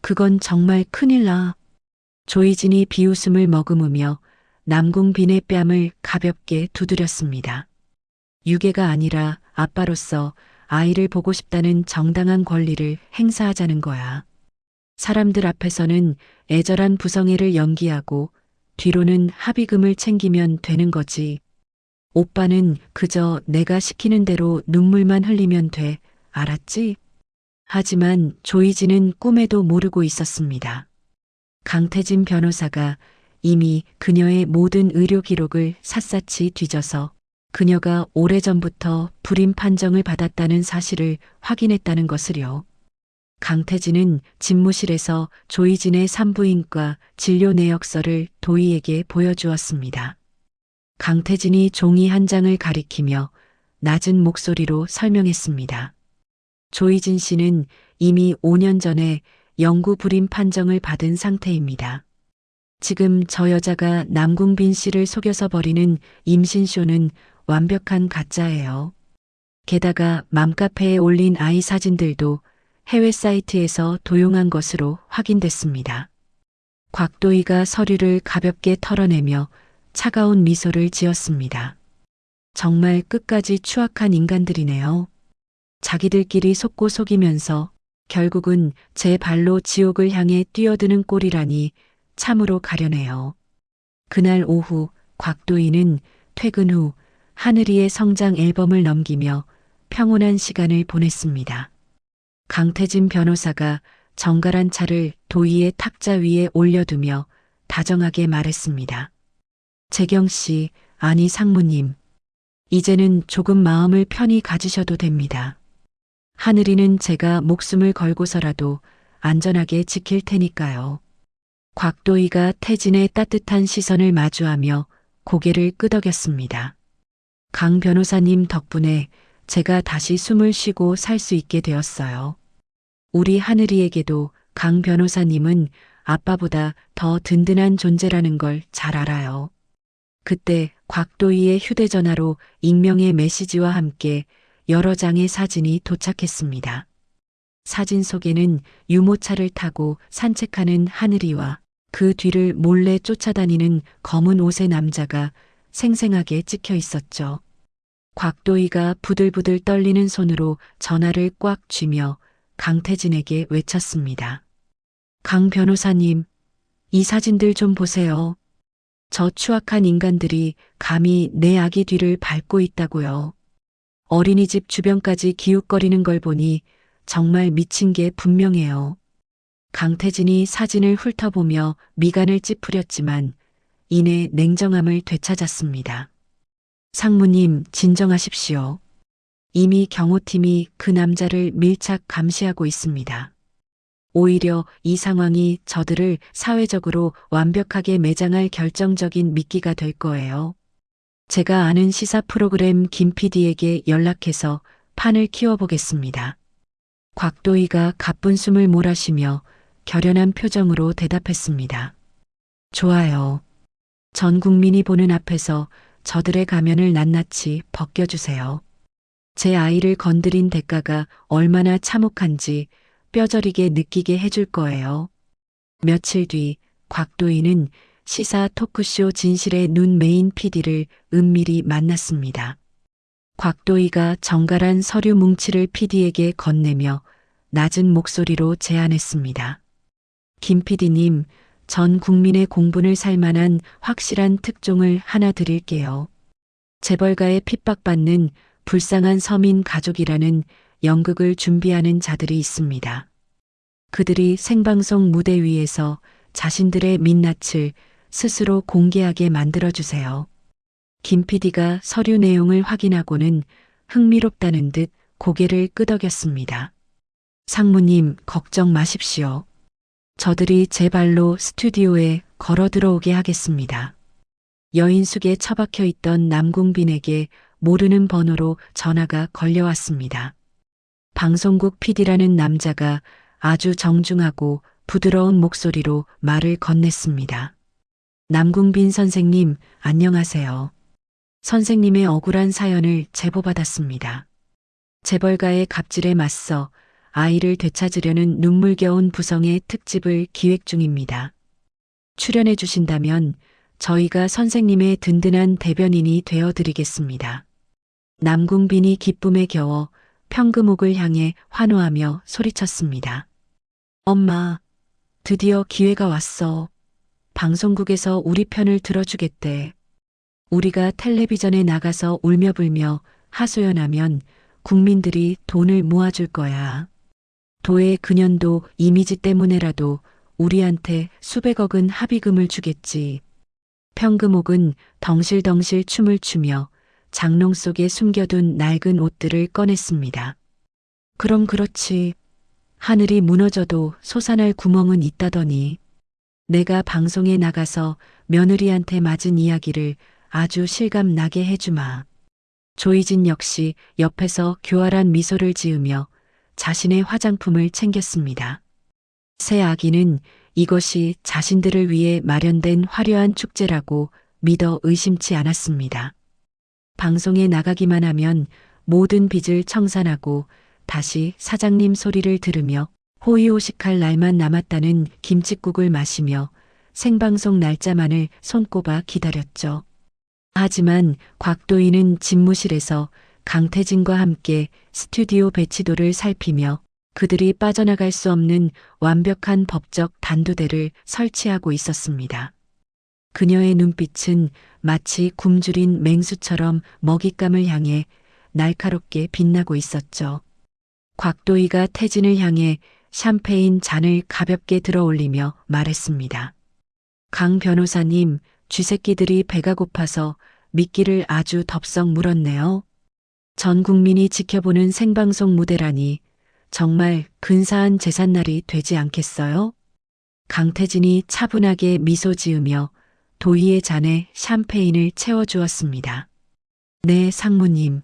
그건 정말 큰일 나. 조이진이 비웃음을 머금으며 남궁빈의 뺨을 가볍게 두드렸습니다. 유괴가 아니라 아빠로서 아이를 보고 싶다는 정당한 권리를 행사하자는 거야. 사람들 앞에서는 애절한 부성애를 연기하고 뒤로는 합의금을 챙기면 되는 거지. 오빠는 그저 내가 시키는 대로 눈물만 흘리면 돼. 알았지? 하지만 조이진은 꿈에도 모르고 있었습니다. 강태진 변호사가 이미 그녀의 모든 의료 기록을 샅샅이 뒤져서 그녀가 오래전부터 불임 판정을 받았다는 사실을 확인했다는 것을요. 강태진은 집무실에서 조이진의 산부인과 진료 내역서를 도희에게 보여주었습니다. 강태진이 종이 한 장을 가리키며 낮은 목소리로 설명했습니다. 조이진 씨는 이미 5년 전에 영구 불임 판정을 받은 상태입니다. 지금 저 여자가 남궁빈 씨를 속여서 벌이는 임신쇼는 완벽한 가짜예요. 게다가 맘카페에 올린 아이 사진들도 해외 사이트에서 도용한 것으로 확인됐습니다. 곽도희가 서류를 가볍게 털어내며 차가운 미소를 지었습니다. 정말 끝까지 추악한 인간들이네요. 자기들끼리 속고 속이면서 결국은 제 발로 지옥을 향해 뛰어드는 꼴이라니 참으로 가련해요. 그날 오후 곽도희는 퇴근 후 하늘이의 성장 앨범을 넘기며 평온한 시간을 보냈습니다. 강태진 변호사가 정갈한 차를 도희의 탁자 위에 올려두며 다정하게 말했습니다. 재경 씨, 아니 상무님. 이제는 조금 마음을 편히 가지셔도 됩니다. 하늘이는 제가 목숨을 걸고서라도 안전하게 지킬 테니까요. 곽도희가 태진의 따뜻한 시선을 마주하며 고개를 끄덕였습니다. 강 변호사님 덕분에 제가 다시 숨을 쉬고 살 수 있게 되었어요. 우리 하늘이에게도 강 변호사님은 아빠보다 더 든든한 존재라는 걸 잘 알아요. 그때 곽도희의 휴대전화로 익명의 메시지와 함께 여러 장의 사진이 도착했습니다. 사진 속에는 유모차를 타고 산책하는 하늘이와 그 뒤를 몰래 쫓아다니는 검은 옷의 남자가 생생하게 찍혀 있었죠. 곽도희가 부들부들 떨리는 손으로 전화를 꽉 쥐며 강태진에게 외쳤습니다. 강 변호사님, 이 사진들 좀 보세요. 저 추악한 인간들이 감히 내 아기 뒤를 밟고 있다고요. 어린이집 주변까지 기웃거리는 걸 보니 정말 미친 게 분명해요. 강태진이 사진을 훑어보며 미간을 찌푸렸지만 이내 냉정함을 되찾았습니다. 상무님, 진정하십시오. 이미 경호팀이 그 남자를 밀착 감시하고 있습니다. 오히려 이 상황이 저들을 사회적으로 완벽하게 매장할 결정적인 미끼가 될 거예요. 제가 아는 시사 프로그램 김 PD에게 연락해서 판을 키워보겠습니다. 곽도희가 가쁜 숨을 몰아쉬며 결연한 표정으로 대답했습니다. 좋아요. 전 국민이 보는 앞에서 저들의 가면을 낱낱이 벗겨주세요. 제 아이를 건드린 대가가 얼마나 참혹한지 뼈저리게 느끼게 해줄 거예요. 며칠 뒤 곽도희는 시사 토크쇼 진실의 눈 메인 PD를 은밀히 만났습니다. 곽도희가 정갈한 서류 뭉치를 PD에게 건네며 낮은 목소리로 제안했습니다. 김 PD님, 전 국민의 공분을 살 만한 확실한 특종을 하나 드릴게요. 재벌가에 핍박받는 불쌍한 서민 가족이라는 연극을 준비하는 자들이 있습니다. 그들이 생방송 무대 위에서 자신들의 민낯을 스스로 공개하게 만들어주세요. 김 PD가 서류 내용을 확인하고는 흥미롭다는 듯 고개를 끄덕였습니다. 상무님, 걱정 마십시오. 저들이 제 발로 스튜디오에 걸어 들어오게 하겠습니다. 여인숙에 처박혀 있던 남궁빈에게 모르는 번호로 전화가 걸려왔습니다. 방송국 PD라는 남자가 아주 정중하고 부드러운 목소리로 말을 건넸습니다. 남궁빈 선생님, 안녕하세요. 선생님의 억울한 사연을 제보받았습니다. 재벌가의 갑질에 맞서 아이를 되찾으려는 눈물겨운 부성의 특집을 기획 중입니다. 출연해 주신다면 저희가 선생님의 든든한 대변인이 되어드리겠습니다. 남궁빈이 기쁨에 겨워 평금옥을 향해 환호하며 소리쳤습니다. 엄마, 드디어 기회가 왔어. 방송국에서 우리 편을 들어주겠대. 우리가 텔레비전에 나가서 울며불며 하소연하면 국민들이 돈을 모아줄 거야. 도의 그년도 이미지 때문에라도 우리한테 수백억은 합의금을 주겠지. 평금옥은 덩실덩실 춤을 추며 장롱 속에 숨겨둔 낡은 옷들을 꺼냈습니다. 그럼 그렇지. 하늘이 무너져도 솟아날 구멍은 있다더니. 내가 방송에 나가서 며느리한테 맞은 이야기를 아주 실감 나게 해주마. 조이진 역시 옆에서 교활한 미소를 지으며 자신의 화장품을 챙겼습니다. 새 아기는 이것이 자신들을 위해 마련된 화려한 축제라고 믿어 의심치 않았습니다. 방송에 나가기만 하면 모든 빚을 청산하고 다시 사장님 소리를 들으며 호의호식할 날만 남았다는 김칫국을 마시며 생방송 날짜만을 손꼽아 기다렸죠. 하지만 곽도희는 집무실에서 강태진과 함께 스튜디오 배치도를 살피며 그들이 빠져나갈 수 없는 완벽한 법적 단두대를 설치하고 있었습니다. 그녀의 눈빛은 마치 굶주린 맹수처럼 먹잇감을 향해 날카롭게 빛나고 있었죠. 곽도희가 태진을 향해 샴페인 잔을 가볍게 들어올리며 말했습니다. 강 변호사님, 쥐새끼들이 배가 고파서 미끼를 아주 덥석 물었네요. 전 국민이 지켜보는 생방송 무대라니 정말 근사한 제삿날이 되지 않겠어요? 강태진이 차분하게 미소 지으며 도희의 잔에 샴페인을 채워주었습니다. 네, 상무님.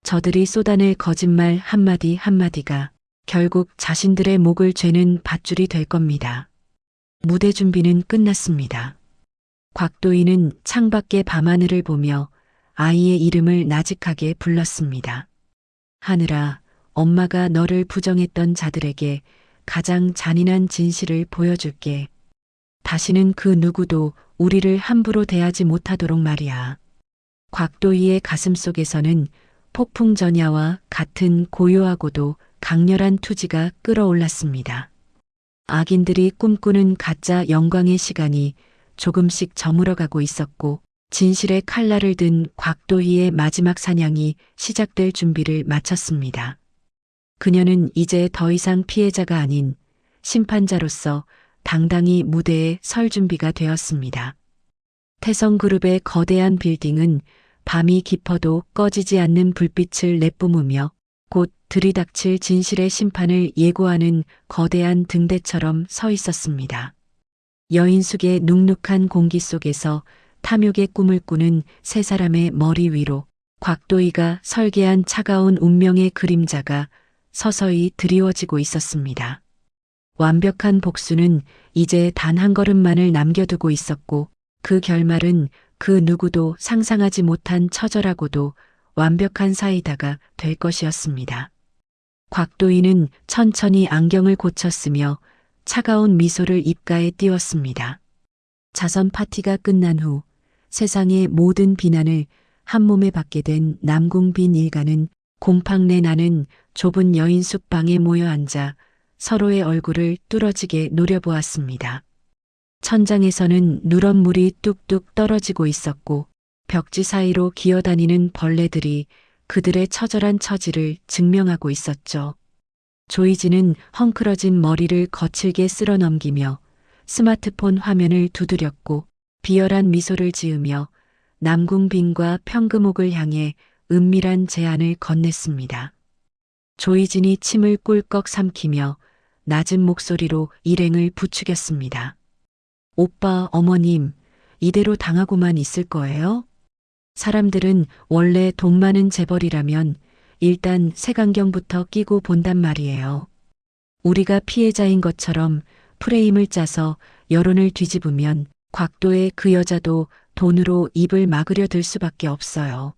저들이 쏟아낼 거짓말 한마디 한마디가 결국 자신들의 목을 죄는 밧줄이 될 겁니다. 무대 준비는 끝났습니다. 곽도희는 창밖의 밤하늘을 보며 아이의 이름을 나직하게 불렀습니다. 하늘아, 엄마가 너를 부정했던 자들에게 가장 잔인한 진실을 보여줄게. 다시는 그 누구도 우리를 함부로 대하지 못하도록 말이야. 곽도희의 가슴 속에서는 폭풍 전야와 같은 고요하고도 강렬한 투지가 끓어올랐습니다. 악인들이 꿈꾸는 가짜 영광의 시간이 조금씩 저물어가고 있었고 진실의 칼날을 든 곽도희의 마지막 사냥이 시작될 준비를 마쳤습니다. 그녀는 이제 더 이상 피해자가 아닌 심판자로서 당당히 무대에 설 준비가 되었습니다. 태성그룹의 거대한 빌딩은 밤이 깊어도 꺼지지 않는 불빛을 내뿜으며 곧 들이닥칠 진실의 심판을 예고하는 거대한 등대처럼 서 있었습니다. 여인숙의 눅눅한 공기 속에서 탐욕의 꿈을 꾸는 세 사람의 머리 위로 곽도희가 설계한 차가운 운명의 그림자가 서서히 드리워지고 있었습니다. 완벽한 복수는 이제 단 한 걸음만을 남겨두고 있었고 그 결말은 그 누구도 상상하지 못한 처절하고도 완벽한 사이다가 될 것이었습니다. 곽도희는 천천히 안경을 고쳤으며 차가운 미소를 입가에 띄웠습니다. 자선 파티가 끝난 후 세상의 모든 비난을 한몸에 받게 된 남궁빈 일가는 곰팡내 나는 좁은 여인숙 방에 모여 앉아 서로의 얼굴을 뚫어지게 노려보았습니다. 천장에서는 누런 물이 뚝뚝 떨어지고 있었고 벽지 사이로 기어다니는 벌레들이 그들의 처절한 처지를 증명하고 있었죠. 조이지는 헝클어진 머리를 거칠게 쓸어 넘기며 스마트폰 화면을 두드렸고 비열한 미소를 지으며 남궁빈과 평금옥을 향해 은밀한 제안을 건넸습니다. 조이진이 침을 꿀꺽 삼키며 낮은 목소리로 일행을 부추겼습니다. 오빠, 어머님, 이대로 당하고만 있을 거예요? 사람들은 원래 돈 많은 재벌이라면 일단 색안경부터 끼고 본단 말이에요. 우리가 피해자인 것처럼 프레임을 짜서 여론을 뒤집으면 곽도의 그 여자도 돈으로 입을 막으려 들 수밖에 없어요.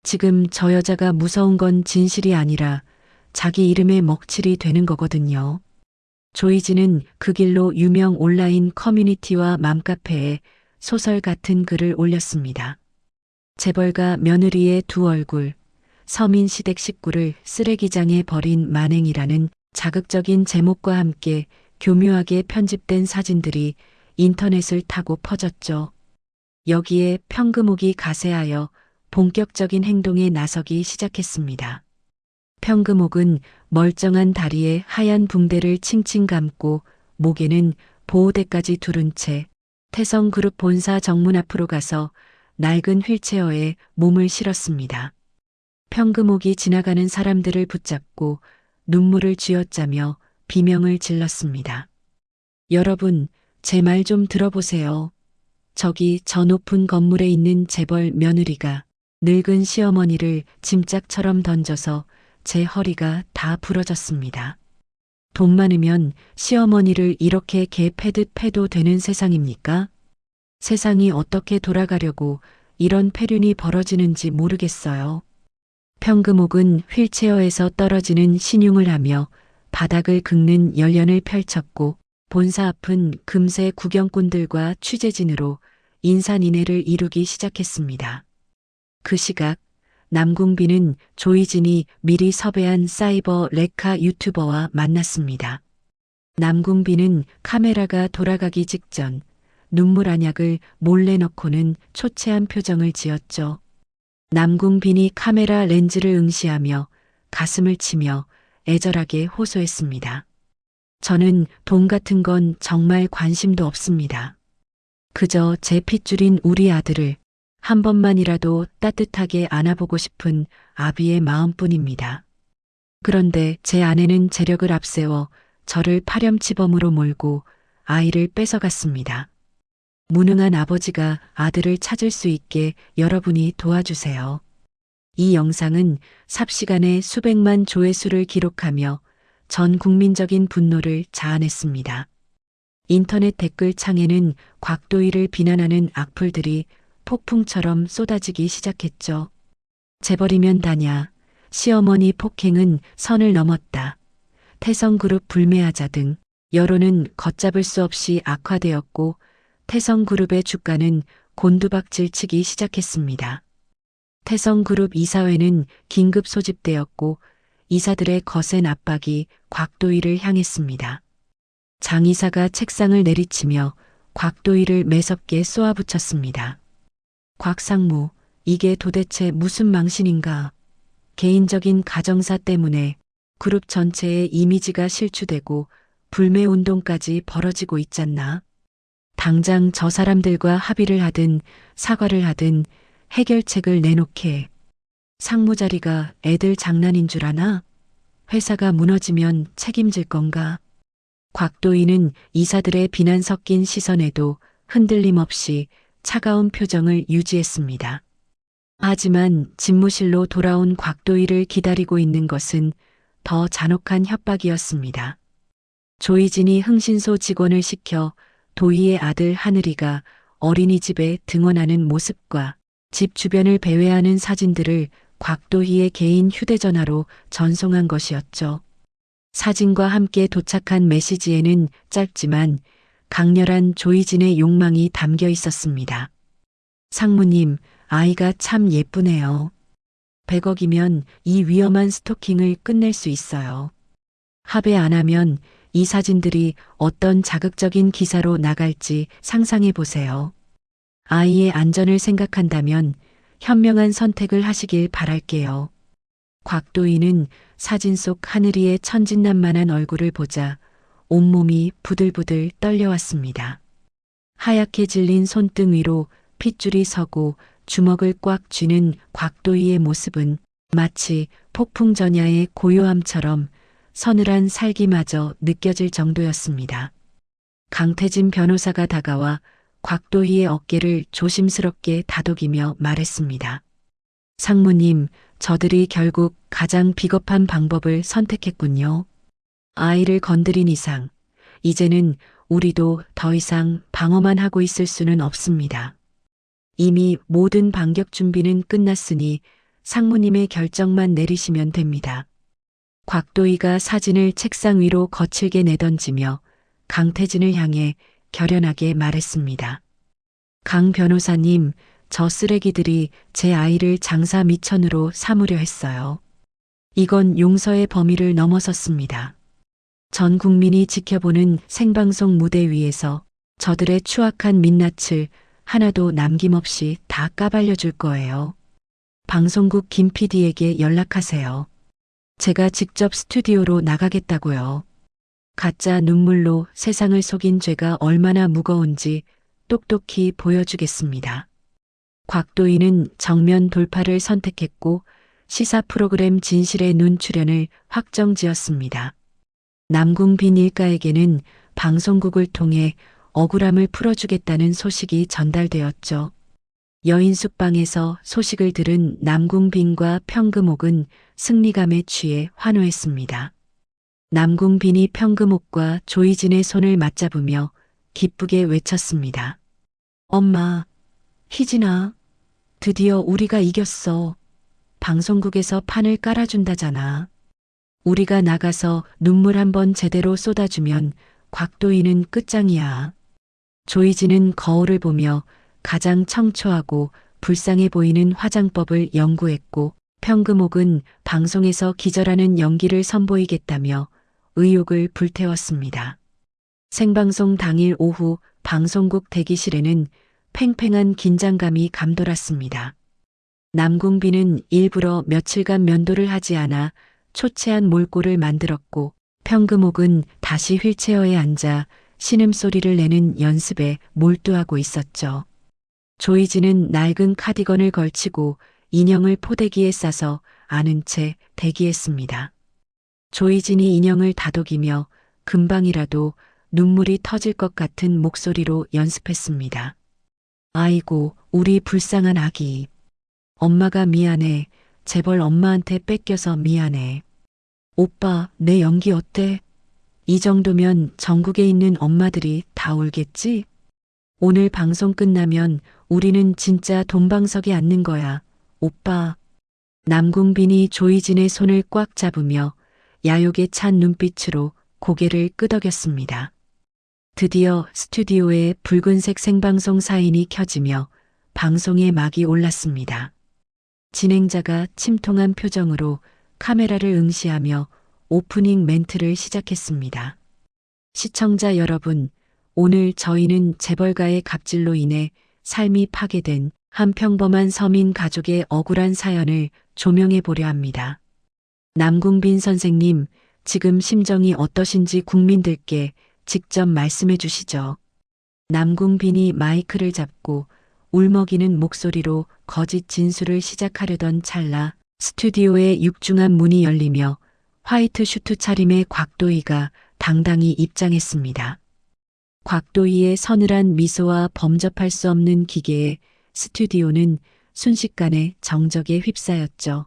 지금 저 여자가 무서운 건 진실이 아니라 자기 이름에 먹칠이 되는 거거든요. 조이지는 그 길로 유명 온라인 커뮤니티와 맘카페에 소설 같은 글을 올렸습니다. 재벌가 며느리의 두 얼굴, 서민 시댁 식구를 쓰레기장에 버린 만행이라는 자극적인 제목과 함께 교묘하게 편집된 사진들이 인터넷을 타고 퍼졌죠. 여기에 평금옥이 가세하여 본격적인 행동에 나서기 시작했습니다. 평금옥은 멀쩡한 다리에 하얀 붕대를 칭칭 감고 목에는 보호대까지 두른 채 태성그룹 본사 정문 앞으로 가서 낡은 휠체어에 몸을 실었습니다. 평금옥이 지나가는 사람들을 붙잡고 눈물을 쥐어짜며 비명을 질렀습니다. 여러분, 제 말 좀 들어보세요. 저기 저 높은 건물에 있는 재벌 며느리가 늙은 시어머니를 짐짝처럼 던져서 제 허리가 다 부러졌습니다. 돈 많으면 시어머니를 이렇게 개 패듯 패도 되는 세상입니까? 세상이 어떻게 돌아가려고 이런 폐륜이 벌어지는지 모르겠어요. 평금옥은 휠체어에서 떨어지는 신용을 하며 바닥을 긁는 열연을 펼쳤고 본사 앞은 금세 구경꾼들과 취재진으로 인산인해를 이루기 시작했습니다. 그 시각 남궁빈은 조이진이 미리 섭외한 사이버 레카 유튜버와 만났습니다. 남궁빈은 카메라가 돌아가기 직전 눈물 한약을 몰래 넣고는 초췌한 표정을 지었죠. 남궁빈이 카메라 렌즈를 응시하며 가슴을 치며 애절하게 호소했습니다. 저는 돈 같은 건 정말 관심도 없습니다. 그저 제 핏줄인 우리 아들을 한 번만이라도 따뜻하게 안아보고 싶은 아비의 마음뿐입니다. 그런데 제 아내는 재력을 앞세워 저를 파렴치범으로 몰고 아이를 뺏어갔습니다. 무능한 아버지가 아들을 찾을 수 있게 여러분이 도와주세요. 이 영상은 삽시간에 수백만 조회수를 기록하며 전 국민적인 분노를 자아냈습니다. 인터넷 댓글창에는 곽도희를 비난하는 악플들이 폭풍처럼 쏟아지기 시작했죠. 재벌이면 다냐, 시어머니 폭행은 선을 넘었다, 태성그룹 불매하자 등 여론은 걷잡을 수 없이 악화되었고 태성그룹의 주가는 곤두박질 치기 시작했습니다. 태성그룹 이사회는 긴급 소집되었고 이사들의 거센 압박이 곽도희를 향했습니다. 장 이사가 책상을 내리치며 곽도희를 매섭게 쏘아붙였습니다. 곽상무, 이게 도대체 무슨 망신인가? 개인적인 가정사 때문에 그룹 전체의 이미지가 실추되고 불매운동까지 벌어지고 있잖나. 당장 저 사람들과 합의를 하든 사과를 하든 해결책을 내놓게. 상무 자리가 애들 장난인 줄 아나? 회사가 무너지면 책임질 건가? 곽도희는 이사들의 비난 섞인 시선에도 흔들림 없이 차가운 표정을 유지했습니다. 하지만 집무실로 돌아온 곽도희를 기다리고 있는 것은 더 잔혹한 협박이었습니다. 조이진이 흥신소 직원을 시켜 도희의 아들 하늘이가 어린이집에 등원하는 모습과 집 주변을 배회하는 사진들을 곽도희의 개인 휴대전화로 전송한 것이었죠. 사진과 함께 도착한 메시지에는 짧지만 강렬한 조이진의 욕망이 담겨 있었습니다. 상무님, 아이가 참 예쁘네요. 100억이면 이 위험한 스토킹을 끝낼 수 있어요. 합의 안 하면 이 사진들이 어떤 자극적인 기사로 나갈지 상상해 보세요. 아이의 안전을 생각한다면 현명한 선택을 하시길 바랄게요. 곽도희는 사진 속 하늘이의 천진난만한 얼굴을 보자 온몸이 부들부들 떨려왔습니다. 하얗게 질린 손등 위로 핏줄이 서고 주먹을 꽉 쥐는 곽도희의 모습은 마치 폭풍 전야의 고요함처럼 서늘한 살기마저 느껴질 정도였습니다. 강태진 변호사가 다가와 곽도희의 어깨를 조심스럽게 다독이며 말했습니다. 상무님, 저들이 결국 가장 비겁한 방법을 선택했군요. 아이를 건드린 이상, 이제는 우리도 더 이상 방어만 하고 있을 수는 없습니다. 이미 모든 반격 준비는 끝났으니 상무님의 결정만 내리시면 됩니다. 곽도희가 사진을 책상 위로 거칠게 내던지며 강태진을 향해 결연하게 말했습니다. 강 변호사님, 저 쓰레기들이 제 아이를 장사 미천으로 삼으려 했어요. 이건 용서의 범위를 넘어섰습니다. 전 국민이 지켜보는 생방송 무대 위에서 저들의 추악한 민낯을 하나도 남김없이 다 까발려 줄 거예요. 방송국 김 PD에게 연락하세요. 제가 직접 스튜디오로 나가겠다고요. 가짜 눈물로 세상을 속인 죄가 얼마나 무거운지 똑똑히 보여주겠습니다. 곽도희는 정면 돌파를 선택했고 시사 프로그램 진실의 눈 출연을 확정지었습니다. 남궁빈 일가에게는 방송국을 통해 억울함을 풀어주겠다는 소식이 전달되었죠. 여인숙방에서 소식을 들은 남궁빈과 평금옥은 승리감에 취해 환호했습니다. 남궁빈이 평금옥과 조이진의 손을 맞잡으며 기쁘게 외쳤습니다. 엄마, 희진아, 드디어 우리가 이겼어. 방송국에서 판을 깔아준다잖아. 우리가 나가서 눈물 한번 제대로 쏟아주면 곽도희는 끝장이야. 조이진은 거울을 보며 가장 청초하고 불쌍해 보이는 화장법을 연구했고 평금옥은 방송에서 기절하는 연기를 선보이겠다며 의욕을 불태웠습니다. 생방송 당일 오후 방송국 대기실에는 팽팽한 긴장감이 감돌았습니다. 남궁빈은 일부러 며칠간 면도를 하지 않아 초췌한 몰골을 만들었고 평금옥은 다시 휠체어에 앉아 신음소리를 내는 연습에 몰두하고 있었죠. 조이진은 낡은 카디건을 걸치고 인형을 포대기에 싸서 아는 채 대기했습니다. 조이진이 인형을 다독이며 금방이라도 눈물이 터질 것 같은 목소리로 연습했습니다. 아이고, 우리 불쌍한 아기. 엄마가 미안해. 재벌 엄마한테 뺏겨서 미안해. 오빠, 내 연기 어때? 이 정도면 전국에 있는 엄마들이 다 울겠지? 오늘 방송 끝나면 우리는 진짜 돈방석에 앉는 거야. 오빠. 남궁빈이 조이진의 손을 꽉 잡으며 야욕에 찬 눈빛으로 고개를 끄덕였습니다. 드디어 스튜디오에 붉은색 생방송 사인이 켜지며 방송의 막이 올랐습니다. 진행자가 침통한 표정으로 카메라를 응시하며 오프닝 멘트를 시작했습니다. 시청자 여러분, 오늘 저희는 재벌가의 갑질로 인해 삶이 파괴된 한 평범한 서민 가족의 억울한 사연을 조명해 보려 합니다. 남궁빈 선생님, 지금 심정이 어떠신지 국민들께 직접 말씀해 주시죠. 남궁빈이 마이크를 잡고 울먹이는 목소리로 거짓 진술을 시작하려던 찰나 스튜디오의 육중한 문이 열리며 화이트 슈트 차림의 곽도희가 당당히 입장했습니다. 곽도희의 서늘한 미소와 범접할 수 없는 기계에 스튜디오는 순식간에 정적에 휩싸였죠.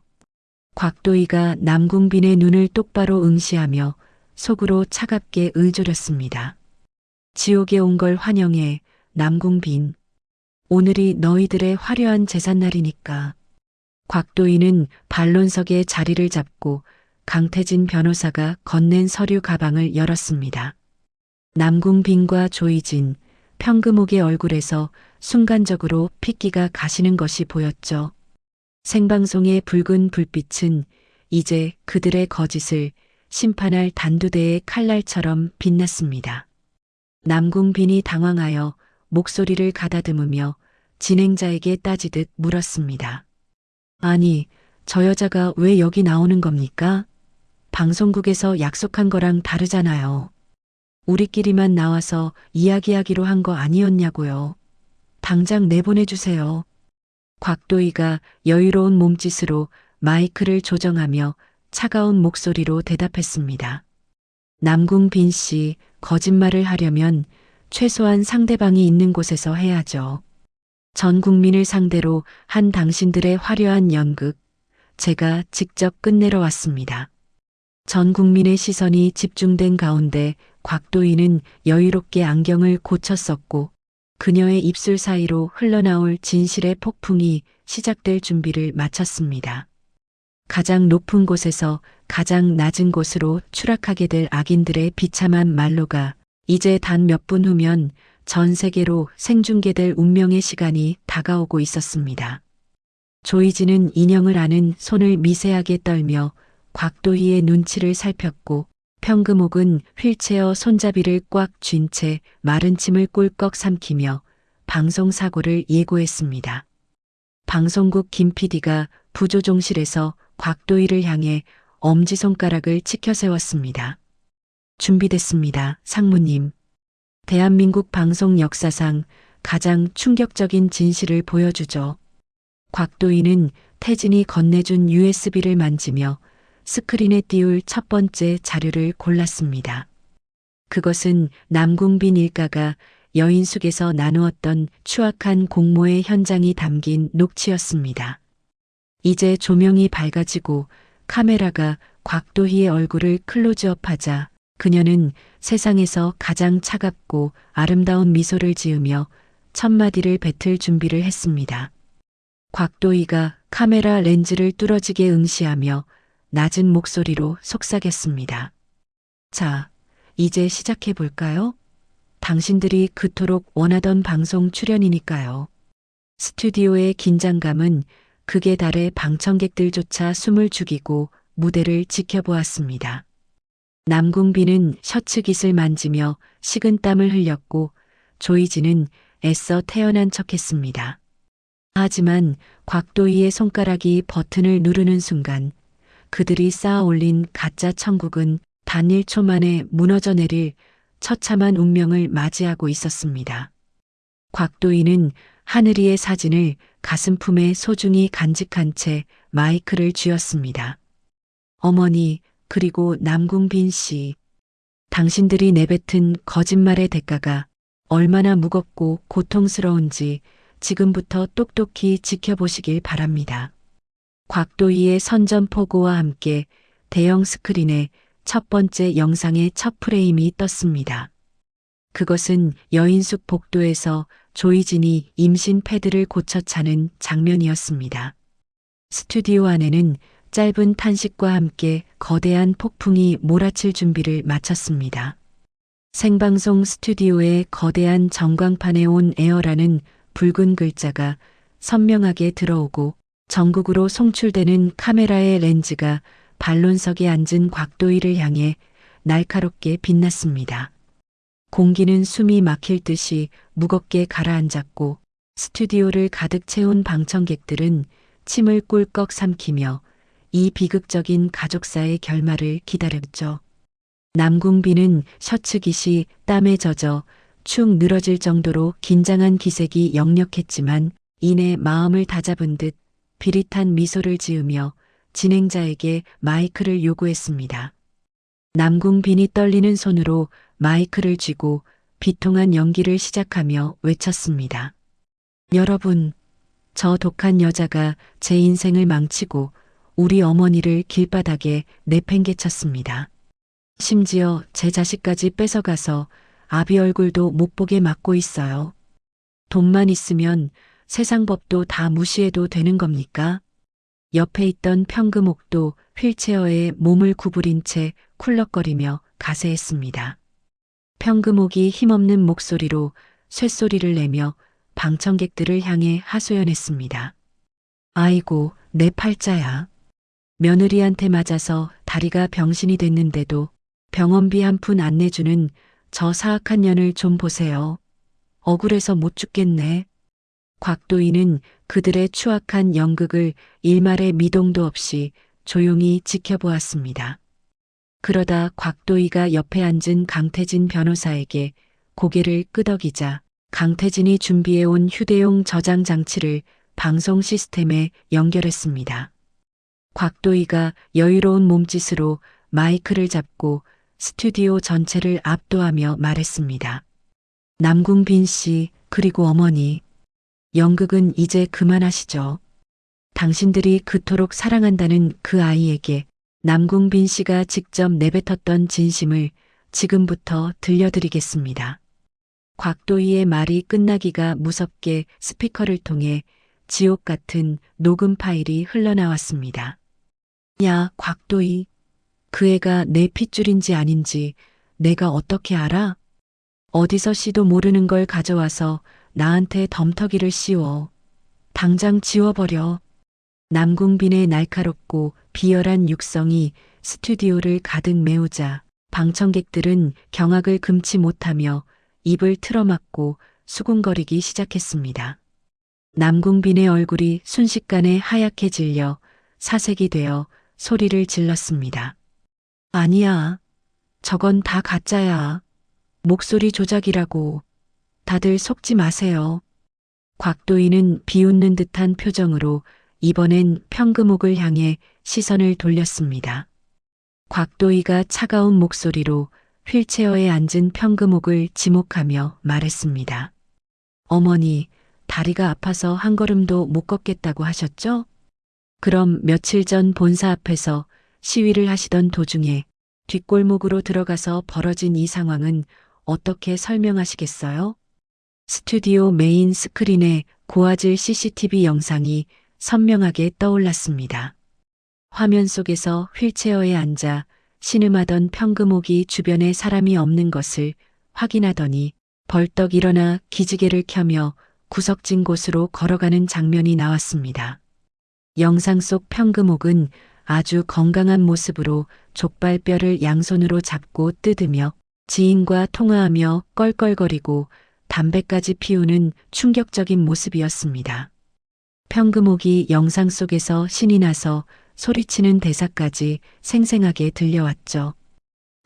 곽도희가 남궁빈의 눈을 똑바로 응시하며 속으로 차갑게 을조렸습니다. 지옥에 온 걸 환영해, 남궁빈. 오늘이 너희들의 화려한 제삿날이니까. 곽도희는 반론석에 자리를 잡고 강태진 변호사가 건넨 서류 가방을 열었습니다. 남궁빈과 조이진, 평금옥의 얼굴에서 순간적으로 핏기가 가시는 것이 보였죠. 생방송의 붉은 불빛은 이제 그들의 거짓을 심판할 단두대의 칼날처럼 빛났습니다. 남궁빈이 당황하여 목소리를 가다듬으며 진행자에게 따지듯 물었습니다. 아니, 저 여자가 왜 여기 나오는 겁니까? 방송국에서 약속한 거랑 다르잖아요. 우리끼리만 나와서 이야기하기로 한 거 아니었냐고요. 당장 내보내주세요. 곽도희가 여유로운 몸짓으로 마이크를 조정하며 차가운 목소리로 대답했습니다. 남궁빈 씨, 거짓말을 하려면 최소한 상대방이 있는 곳에서 해야죠. 전 국민을 상대로 한 당신들의 화려한 연극, 제가 직접 끝내러 왔습니다. 전 국민의 시선이 집중된 가운데 곽도희는 여유롭게 안경을 고쳤었고 그녀의 입술 사이로 흘러나올 진실의 폭풍이 시작될 준비를 마쳤습니다. 가장 높은 곳에서 가장 낮은 곳으로 추락하게 될 악인들의 비참한 말로가 이제 단 몇 분 후면 전 세계로 생중계될 운명의 시간이 다가오고 있었습니다. 조이진은 인형을 안은 손을 미세하게 떨며 곽도희의 눈치를 살폈고 평금옥은 휠체어 손잡이를 꽉 쥔 채 마른 침을 꿀꺽 삼키며 방송사고를 예고했습니다. 방송국 김 PD가 부조종실에서 곽도희를 향해 엄지손가락을 치켜 세웠습니다. 준비됐습니다, 상무님. 대한민국 방송 역사상 가장 충격적인 진실을 보여주죠. 곽도희는 태진이 건네준 USB를 만지며 스크린에 띄울 첫 번째 자료를 골랐습니다. 그것은 남궁빈 일가가 여인숙에서 나누었던 추악한 공모의 현장이 담긴 녹취였습니다. 이제 조명이 밝아지고 카메라가 곽도희의 얼굴을 클로즈업하자 그녀는 세상에서 가장 차갑고 아름다운 미소를 지으며 첫마디를 뱉을 준비를 했습니다. 곽도희가 카메라 렌즈를 뚫어지게 응시하며 낮은 목소리로 속삭였습니다. 자, 이제 시작해 볼까요? 당신들이 그토록 원하던 방송 출연이니까요. 스튜디오의 긴장감은 극에 달해 방청객들조차 숨을 죽이고 무대를 지켜보았습니다. 남궁빈은 셔츠 깃을 만지며 식은땀을 흘렸고 조이진은 애써 태연한 척했습니다. 하지만 곽도희의 손가락이 버튼을 누르는 순간 그들이 쌓아 올린 가짜 천국은 단 1초 만에 무너져 내릴 처참한 운명을 맞이하고 있었습니다. 곽도희는 하늘이의 사진을 가슴품에 소중히 간직한 채 마이크를 쥐었습니다. 어머니, 그리고 남궁빈 씨. 당신들이 내뱉은 거짓말의 대가가 얼마나 무겁고 고통스러운지 지금부터 똑똑히 지켜보시길 바랍니다. 곽도희의 선전포고와 함께 대형 스크린에 첫 번째 영상의 첫 프레임이 떴습니다. 그것은 여인숙 복도에서 조이진이 임신 패드를 고쳐 차는 장면이었습니다. 스튜디오 안에는 짧은 탄식과 함께 거대한 폭풍이 몰아칠 준비를 마쳤습니다. 생방송 스튜디오의 거대한 전광판에 온 에어라는 붉은 글자가 선명하게 들어오고 전국으로 송출되는 카메라의 렌즈가 반론석에 앉은 곽도희를 향해 날카롭게 빛났습니다. 공기는 숨이 막힐 듯이 무겁게 가라앉았고 스튜디오를 가득 채운 방청객들은 침을 꿀꺽 삼키며 이 비극적인 가족사의 결말을 기다렸죠. 남궁빈은 셔츠 깃이 땀에 젖어 축 늘어질 정도로 긴장한 기색이 역력했지만 이내 마음을 다잡은 듯 비릿한 미소를 지으며 진행자에게 마이크를 요구했습니다. 남궁빈이 떨리는 손으로 마이크를 쥐고 비통한 연기를 시작하며 외쳤습니다. 여러분, 저 독한 여자가 제 인생을 망치고 우리 어머니를 길바닥에 내팽개쳤습니다. 심지어 제 자식까지 뺏어가서 아비 얼굴도 못 보게 막고 있어요. 돈만 있으면 세상 법도 다 무시해도 되는 겁니까? 옆에 있던 평금옥도 휠체어에 몸을 구부린 채 쿨럭거리며 가세했습니다. 평금옥이 힘없는 목소리로 쇳소리를 내며 방청객들을 향해 하소연했습니다. 아이고, 내 팔자야. 며느리한테 맞아서 다리가 병신이 됐는데도 병원비 한 푼 안 내주는 저 사악한 년을 좀 보세요. 억울해서 못 죽겠네. 곽도희는 그들의 추악한 연극을 일말의 미동도 없이 조용히 지켜보았습니다. 그러다 곽도희가 옆에 앉은 강태진 변호사에게 고개를 끄덕이자 강태진이 준비해온 휴대용 저장 장치를 방송 시스템에 연결했습니다. 곽도희가 여유로운 몸짓으로 마이크를 잡고 스튜디오 전체를 압도하며 말했습니다. 남궁빈 씨, 그리고 어머니, 연극은 이제 그만하시죠. 당신들이 그토록 사랑한다는 그 아이에게 남궁빈 씨가 직접 내뱉었던 진심을 지금부터 들려드리겠습니다. 곽도희의 말이 끝나기가 무섭게 스피커를 통해 지옥 같은 녹음 파일이 흘러나왔습니다. 야, 곽도희. 그 애가 내 핏줄인지 아닌지 내가 어떻게 알아? 어디서 씨도 모르는 걸 가져와서 나한테 덤터기를 씌워. 당장 지워버려. 남궁빈의 날카롭고 비열한 육성이 스튜디오를 가득 메우자 방청객들은 경악을 금치 못하며 입을 틀어막고 수군거리기 시작했습니다. 남궁빈의 얼굴이 순식간에 하얗게 질려 사색이 되어 소리를 질렀습니다. 아니야. 저건 다 가짜야. 목소리 조작이라고. 다들 속지 마세요. 곽도희는 비웃는 듯한 표정으로 이번엔 평금옥을 향해 시선을 돌렸습니다. 곽도희가 차가운 목소리로 휠체어에 앉은 평금옥을 지목하며 말했습니다. 어머니, 다리가 아파서 한 걸음도 못 걷겠다고 하셨죠? 그럼 며칠 전 본사 앞에서 시위를 하시던 도중에 뒷골목으로 들어가서 벌어진 이 상황은 어떻게 설명하시겠어요? 스튜디오 메인 스크린에 고화질 CCTV 영상이 선명하게 떠올랐습니다. 화면 속에서 휠체어에 앉아 신음하던 평금옥이 주변에 사람이 없는 것을 확인하더니 벌떡 일어나 기지개를 켜며 구석진 곳으로 걸어가는 장면이 나왔습니다. 영상 속 평금옥은 아주 건강한 모습으로 족발뼈를 양손으로 잡고 뜯으며 지인과 통화하며 껄껄거리고 담배까지 피우는 충격적인 모습이었습니다. 평금옥이 영상 속에서 신이 나서 소리치는 대사까지 생생하게 들려왔죠.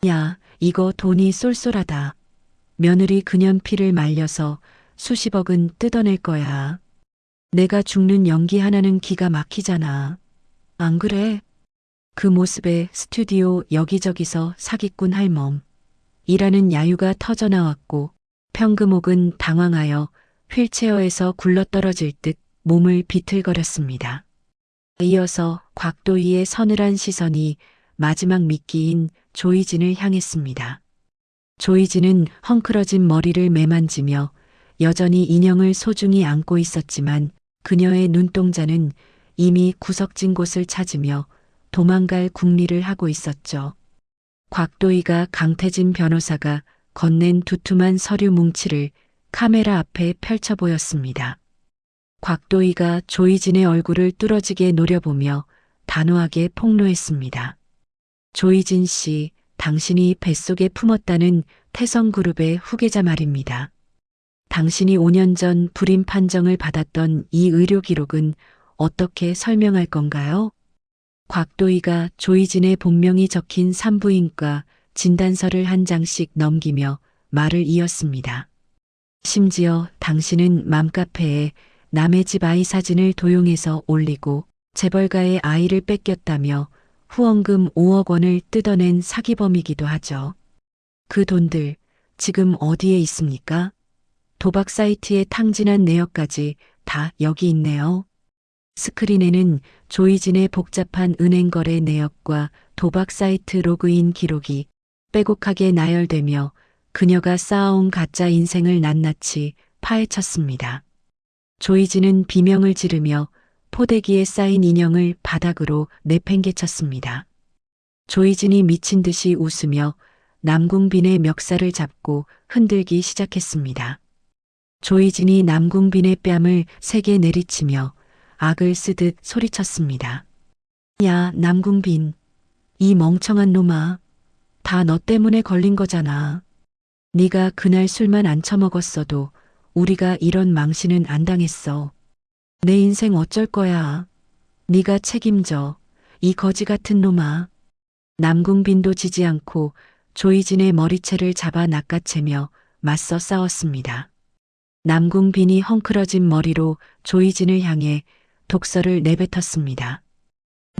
야, 이거 돈이 쏠쏠하다. 며느리 그년 피를 말려서 수십억은 뜯어낼 거야. 내가 죽는 연기 하나는 기가 막히잖아. 안 그래? 그 모습에 스튜디오 여기저기서 사기꾼 할멈 이라는 야유가 터져나왔고 평금옥은 당황하여 휠체어에서 굴러떨어질 듯 몸을 비틀거렸습니다. 이어서 곽도희의 서늘한 시선이 마지막 미끼인 조이진을 향했습니다. 조이진은 헝클어진 머리를 매만지며 여전히 인형을 소중히 안고 있었지만 그녀의 눈동자는 이미 구석진 곳을 찾으며 도망갈 궁리를 하고 있었죠. 곽도희가 강태진 변호사가 건넨 두툼한 서류 뭉치를 카메라 앞에 펼쳐 보였습니다. 곽도희가 조이진의 얼굴을 뚫어지게 노려보며 단호하게 폭로했습니다. 조이진 씨, 당신이 뱃속에 품었다는 태성그룹의 후계자 말입니다. 당신이 5년 전 불임 판정을 받았던 이 의료 기록은 어떻게 설명할 건가요? 곽도희가 조이진의 본명이 적힌 산부인과 진단서를 한 장씩 넘기며 말을 이었습니다. 심지어 당신은 맘카페에 남의 집 아이 사진을 도용해서 올리고 재벌가의 아이를 뺏겼다며 후원금 5억 원을 뜯어낸 사기범이기도 하죠. 그 돈들 지금 어디에 있습니까? 도박 사이트에 탕진한 내역까지 다 여기 있네요. 스크린에는 조이진의 복잡한 은행 거래 내역과 도박 사이트 로그인 기록이 빼곡하게 나열되며 그녀가 쌓아온 가짜 인생을 낱낱이 파헤쳤습니다. 조이진은 비명을 지르며 포대기에 쌓인 인형을 바닥으로 내팽개쳤습니다. 조이진이 미친 듯이 웃으며 남궁빈의 멱살을 잡고 흔들기 시작했습니다. 조이진이 남궁빈의 뺨을 세게 내리치며 악을 쓰듯 소리쳤습니다. 야, 남궁빈. 이 멍청한 놈아. 다 너 때문에 걸린 거잖아. 네가 그날 술만 안 처먹었어도 우리가 이런 망신은 안 당했어. 내 인생 어쩔 거야. 네가 책임져. 이 거지 같은 놈아. 남궁빈도 지지 않고 조이진의 머리채를 잡아 낚아채며 맞서 싸웠습니다. 남궁빈이 헝클어진 머리로 조이진을 향해 독서를 내뱉었습니다.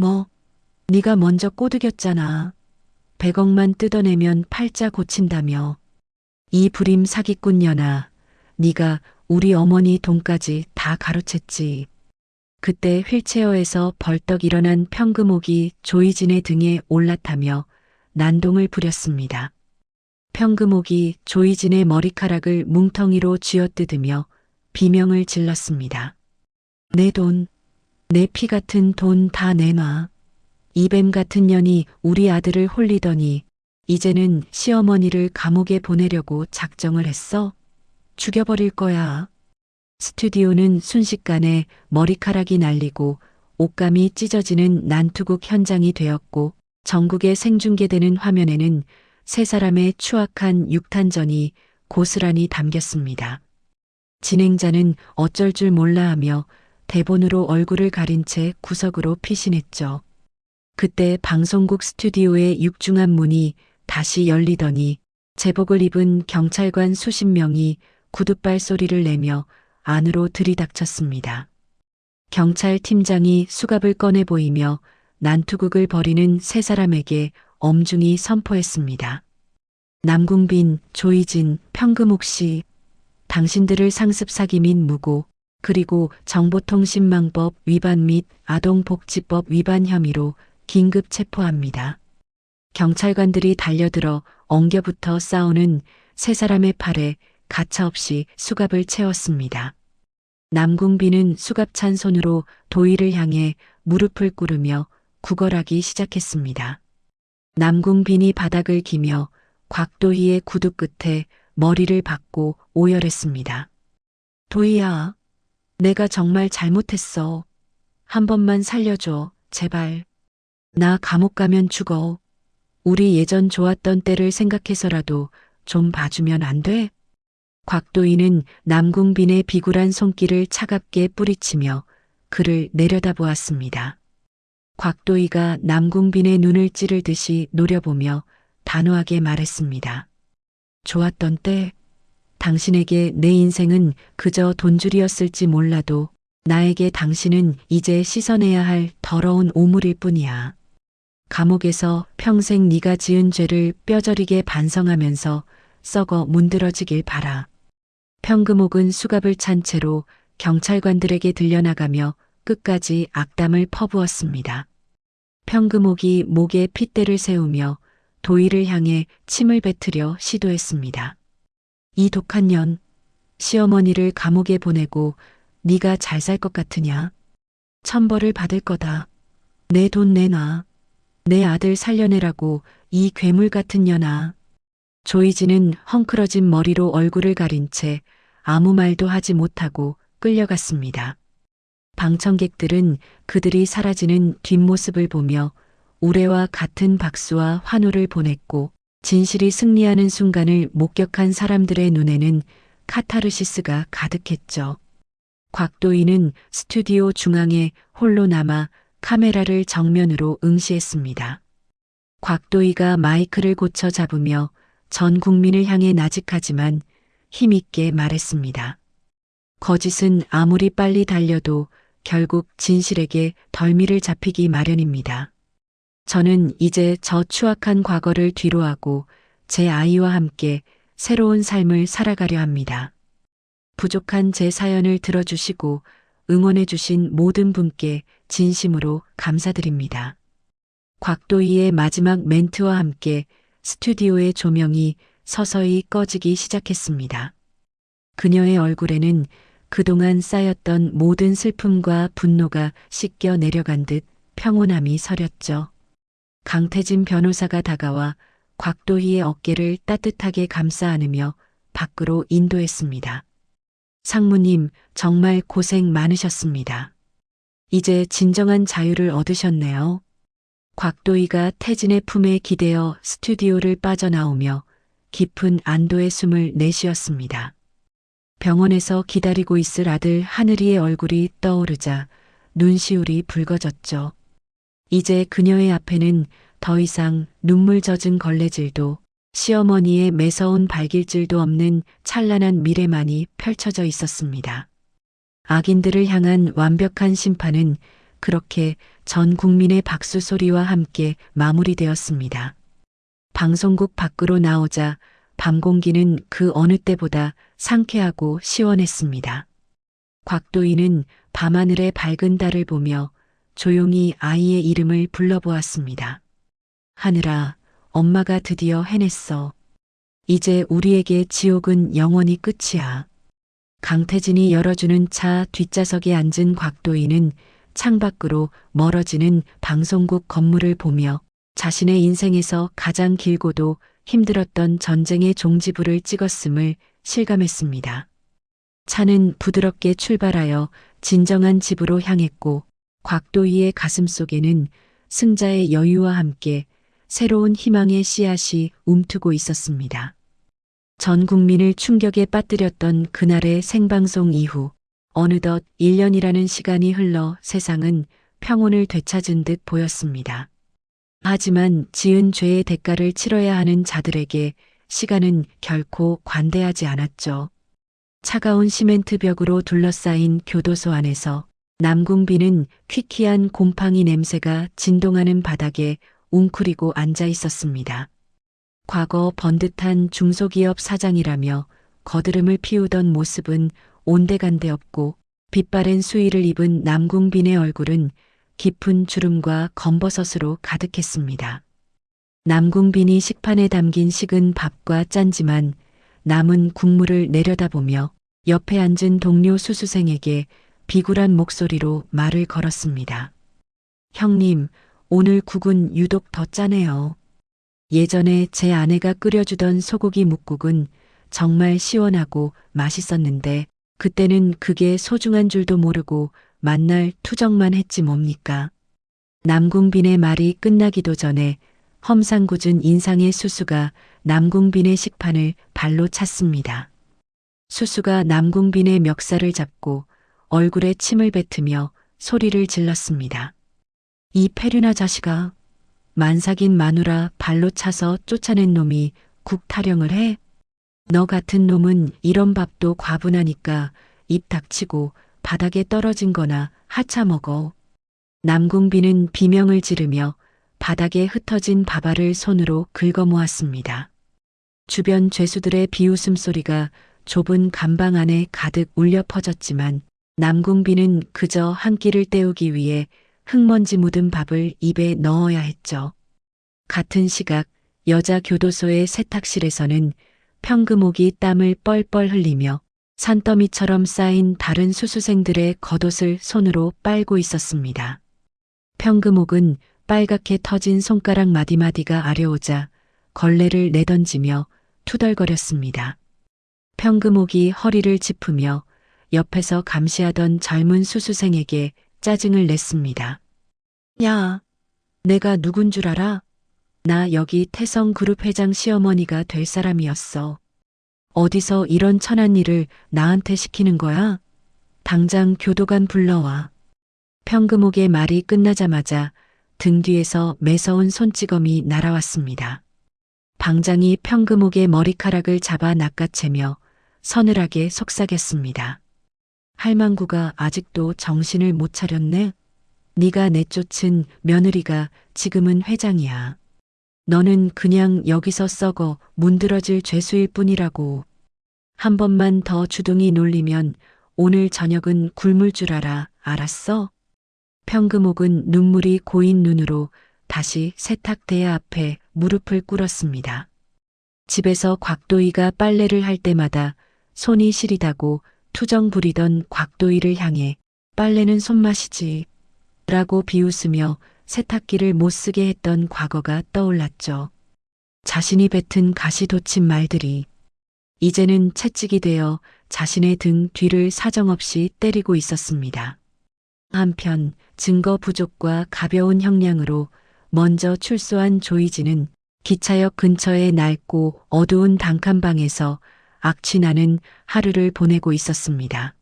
뭐, 네가 먼저 꼬드겼잖아. 100억만 뜯어내면 팔자 고친다며. 이 불임 사기꾼 년아, 네가 우리 어머니 돈까지 다 가로챘지. 그때 휠체어에서 벌떡 일어난 평금옥이 조이진의 등에 올라타며 난동을 부렸습니다. 평금옥이 조이진의 머리카락을 뭉텅이로 쥐어뜯으며 비명을 질렀습니다. 내 돈, 내 피 같은 돈 다 내놔. 이 뱀 같은 년이 우리 아들을 홀리더니 이제는 시어머니를 감옥에 보내려고 작정을 했어? 죽여버릴 거야. 스튜디오는 순식간에 머리카락이 날리고 옷감이 찢어지는 난투극 현장이 되었고 전국에 생중계되는 화면에는 세 사람의 추악한 육탄전이 고스란히 담겼습니다. 진행자는 어쩔 줄 몰라 하며 대본으로 얼굴을 가린 채 구석으로 피신했죠. 그때 방송국 스튜디오의 육중한 문이 다시 열리더니 제복을 입은 경찰관 수십 명이 구둣발 소리를 내며 안으로 들이닥쳤습니다. 경찰 팀장이 수갑을 꺼내 보이며 난투극을 벌이는 세 사람에게 엄중히 선포했습니다. 남궁빈, 조이진, 평금옥 씨, 당신들을 상습 사기 및 무고, 그리고 정보통신망법 위반 및 아동복지법 위반 혐의로 긴급 체포합니다. 경찰관들이 달려들어 엉겨붙어 싸우는 세 사람의 팔에 가차없이 수갑을 채웠습니다. 남궁빈은 수갑 찬 손으로 도희를 향해 무릎을 꿇으며 구걸하기 시작했습니다. 남궁빈이 바닥을 기며 곽도희의 구두 끝에 머리를 박고 오열했습니다. 도희야, 내가 정말 잘못했어. 한 번만 살려줘, 제발. 나 감옥 가면 죽어. 우리 예전 좋았던 때를 생각해서라도 좀 봐주면 안 돼? 곽도희는 남궁빈의 비굴한 손길을 차갑게 뿌리치며 그를 내려다보았습니다. 곽도희가 남궁빈의 눈을 찌르듯이 노려보며 단호하게 말했습니다. 좋았던 때, 당신에게 내 인생은 그저 돈줄이었을지 몰라도 나에게 당신은 이제 씻어내야 할 더러운 오물일 뿐이야. 감옥에서 평생 네가 지은 죄를 뼈저리게 반성하면서 썩어 문드러지길 바라. 평금옥은 수갑을 찬 채로 경찰관들에게 들려나가며 끝까지 악담을 퍼부었습니다. 평금옥이 목에 핏대를 세우며 도희를 향해 침을 뱉으려 시도했습니다. 이 독한 년, 시어머니를 감옥에 보내고 네가 잘 살 것 같으냐? 천벌을 받을 거다. 내 돈 내놔. 내 아들 살려내라고 이 괴물 같은 년아. 조이진은 헝클어진 머리로 얼굴을 가린 채 아무 말도 하지 못하고 끌려갔습니다. 방청객들은 그들이 사라지는 뒷모습을 보며 우레와 같은 박수와 환호를 보냈고 진실이 승리하는 순간을 목격한 사람들의 눈에는 카타르시스가 가득했죠. 곽도희는 스튜디오 중앙에 홀로 남아 카메라를 정면으로 응시했습니다. 곽도희가 마이크를 고쳐 잡으며 전 국민을 향해 나직하지만 힘있게 말했습니다. 거짓은 아무리 빨리 달려도 결국 진실에게 덜미를 잡히기 마련입니다. 저는 이제 저 추악한 과거를 뒤로하고 제 아이와 함께 새로운 삶을 살아가려 합니다. 부족한 제 사연을 들어주시고 응원해주신 모든 분께 진심으로 감사드립니다. 곽도희의 마지막 멘트와 함께 스튜디오의 조명이 서서히 꺼지기 시작했습니다. 그녀의 얼굴에는 그동안 쌓였던 모든 슬픔과 분노가 씻겨 내려간 듯 평온함이 서렸죠. 강태진 변호사가 다가와 곽도희의 어깨를 따뜻하게 감싸 안으며 밖으로 인도했습니다. 상무님, 정말 고생 많으셨습니다. 이제 진정한 자유를 얻으셨네요. 곽도희가 태진의 품에 기대어 스튜디오를 빠져나오며 깊은 안도의 숨을 내쉬었습니다. 병원에서 기다리고 있을 아들 하늘이의 얼굴이 떠오르자 눈시울이 붉어졌죠. 이제 그녀의 앞에는 더 이상 눈물 젖은 걸레질도 시어머니의 매서운 발길질도 없는 찬란한 미래만이 펼쳐져 있었습니다. 악인들을 향한 완벽한 심판은 그렇게 전 국민의 박수 소리와 함께 마무리되었습니다. 방송국 밖으로 나오자 밤 공기는 그 어느 때보다 상쾌하고 시원했습니다. 곽도희는 밤하늘의 밝은 달을 보며 조용히 아이의 이름을 불러보았습니다. 하늘아, 엄마가 드디어 해냈어. 이제 우리에게 지옥은 영원히 끝이야. 강태진이 열어주는 차 뒷좌석에 앉은 곽도희는 창밖으로 멀어지는 방송국 건물을 보며 자신의 인생에서 가장 길고도 힘들었던 전쟁의 종지부를 찍었음을 실감했습니다. 차는 부드럽게 출발하여 진정한 집으로 향했고 곽도희의 가슴 속에는 승자의 여유와 함께 새로운 희망의 씨앗이 움트고 있었습니다. 전 국민을 충격에 빠뜨렸던 그날의 생방송 이후 어느덧 1년이라는 시간이 흘러 세상은 평온을 되찾은 듯 보였습니다. 하지만 지은 죄의 대가를 치러야 하는 자들에게 시간은 결코 관대하지 않았죠. 차가운 시멘트 벽으로 둘러싸인 교도소 안에서 남궁빈은 퀴퀴한 곰팡이 냄새가 진동하는 바닥에 웅크리고 앉아 있었습니다. 과거 번듯한 중소기업 사장이라며 거드름을 피우던 모습은 온데간데 없고 빛바랜 수의를 입은 남궁빈의 얼굴은 깊은 주름과 검버섯으로 가득했습니다. 남궁빈이 식판에 담긴 식은 밥과 짠지만 남은 국물을 내려다보며 옆에 앉은 동료 수수생에게 비굴한 목소리로 말을 걸었습니다. 형님, 오늘 국은 유독 더 짜네요. 예전에 제 아내가 끓여주던 소고기 묵국은 정말 시원하고 맛있었는데 그때는 그게 소중한 줄도 모르고 만날 투정만 했지 뭡니까. 남궁빈의 말이 끝나기도 전에 험상궂은 인상의 수수가 남궁빈의 식판을 발로 찼습니다. 수수가 남궁빈의 멱살을 잡고 얼굴에 침을 뱉으며 소리를 질렀습니다. 이 페륜아 자식아, 만삭인 마누라 발로 차서 쫓아낸 놈이 국 타령을 해? 너 같은 놈은 이런 밥도 과분하니까 입 닥치고 바닥에 떨어진 거나 하차 먹어. 남궁빈은 비명을 지르며 바닥에 흩어진 밥알을 손으로 긁어모았습니다. 주변 죄수들의 비웃음 소리가 좁은 감방 안에 가득 울려 퍼졌지만 남궁빈은 그저 한 끼를 때우기 위해 흙먼지 묻은 밥을 입에 넣어야 했죠. 같은 시각 여자 교도소의 세탁실에서는 평금옥이 땀을 뻘뻘 흘리며 산더미처럼 쌓인 다른 수수생들의 겉옷을 손으로 빨고 있었습니다. 평금옥은 빨갛게 터진 손가락 마디마디가 아려오자 걸레를 내던지며 투덜거렸습니다. 평금옥이 허리를 짚으며 옆에서 감시하던 젊은 수수생에게 짜증을 냈습니다. 야, 내가 누군 줄 알아? 나 여기 태성그룹 회장 시어머니가 될 사람이었어. 어디서 이런 천한 일을 나한테 시키는 거야? 당장 교도관 불러와. 평금옥의 말이 끝나자마자 등 뒤에서 매서운 손찌검이 날아왔습니다. 방장이 평금옥의 머리카락을 잡아 낚아채며 서늘하게 속삭였습니다. 할망구가 아직도 정신을 못 차렸네? 네가 내쫓은 며느리가 지금은 회장이야. 너는 그냥 여기서 썩어 문드러질 죄수일 뿐이라고. 한 번만 더 주둥이 놀리면 오늘 저녁은 굶을 줄 알아. 알았어? 평금옥은 눈물이 고인 눈으로 다시 세탁대야 앞에 무릎을 꿇었습니다. 집에서 곽도희가 빨래를 할 때마다 손이 시리다고 투정 부리던 곽도희를 향해 빨래는 손맛이지 라고 비웃으며 세탁기를 못 쓰게 했던 과거가 떠올랐죠. 자신이 뱉은 가시돋친 말들이 이제는 채찍이 되어 자신의 등 뒤를 사정없이 때리고 있었습니다. 한편 증거 부족과 가벼운 형량으로 먼저 출소한 조이진은 기차역 근처의 낡고 어두운 단칸방에서 악취나는 하루를 보내고 있었습니다.